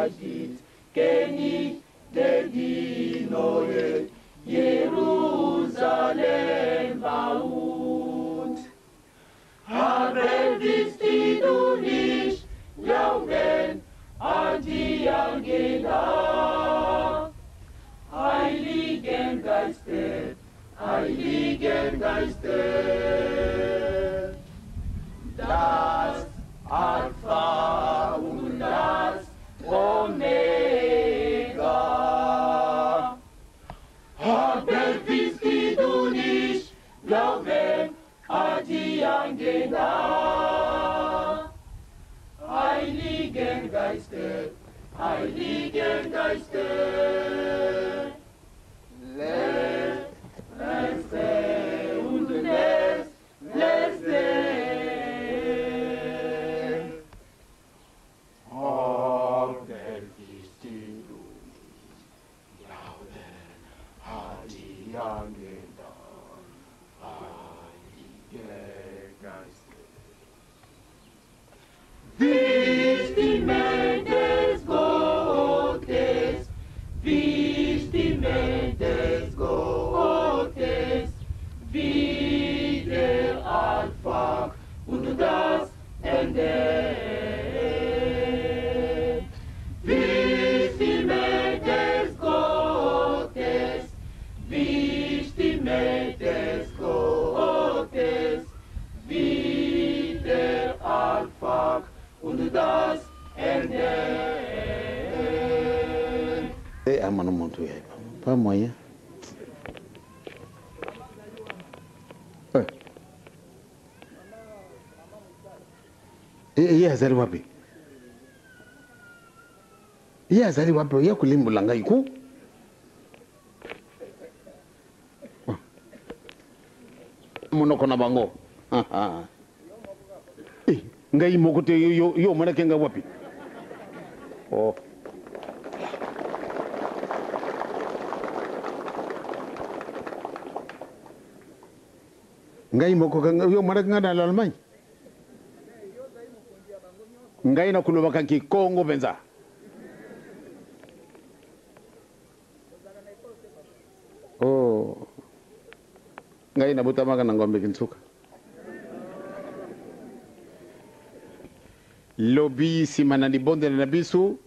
David, Kenny, Dedinoye, Jerusalem baut. Aber wisst du nicht, glauben an die Angela. Heiligen Geiste, Heiligen Geiste, das Alpha und das Omega. Aber wisst du nicht, glauben an die Angela. Heiligen Geiste, Heiligen Geiste, Lässt und lässt. Aber wisst du nicht, glauben an die Angela, Heilige Geiste. Wie Stimme des Gottes, wie Stimme des Gottes, wie der Anfang und das Ende. Wie Stimme des Gottes, wie Stimme des Gottes, wie der Anfang und das Ende. Mano montu ya pas moyen. Iya azali wapi? Iya azali wapi? Ya kulimbulanga iku? Monoko na bango. Ngai mokote yo mana kenga wapi? Oh. Ngai moko yo mara ngada la Allemagne. Ngai na kuloba kanki Kongo benza. Oh. Ngai na butama kana ngombe kinsuka. Lobby simana ni bonde na bisu.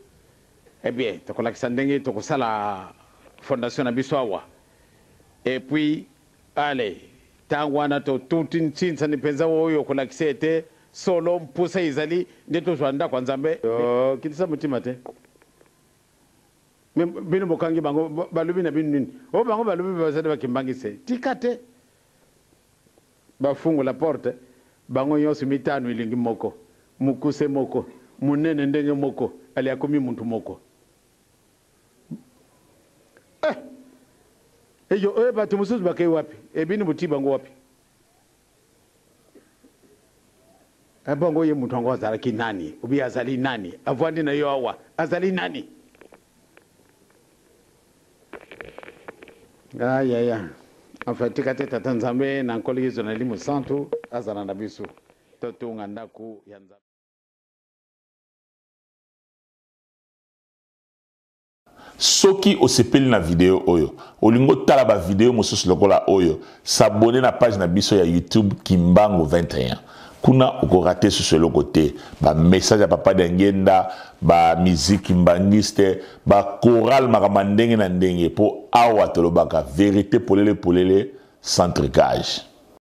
Eh bien, tokola kisandenge tokosala fondation na bisu awa. Et puis allez tangwana to tutin tsinsa ni penza woyo kola kisete solo mpusa izali ndeto zwanda kwa nzambe kitisa mutima te bino bokangi bango balubi na bino nini o bango balubi bazade bakimbangise tikate bafungu la porte bango yonso mitano ilingi moko mukuse moko munene ndenge moko ali akomi muntu moko eyo batu musuzu bakay wapi ebini buti bango wapi abongo ye muntu ngo azala kinani ubi azali nani avwandi na yo awa azali nani ya afatika teta tanzambe na nkoli hizo na limu santu azana na bisu totunga ndaku yanza. Soki osepeli na video oyo olingo tala ba video mosusu lokola oyo s'abonner na page na biso ya YouTube Kimbangu 21 kuna ukorate sur ce côté ba message ya papa d'engenda ba musique mbangiste ba choral makamandenge na ndenge po awa tolobaka vérité polele sans tricage.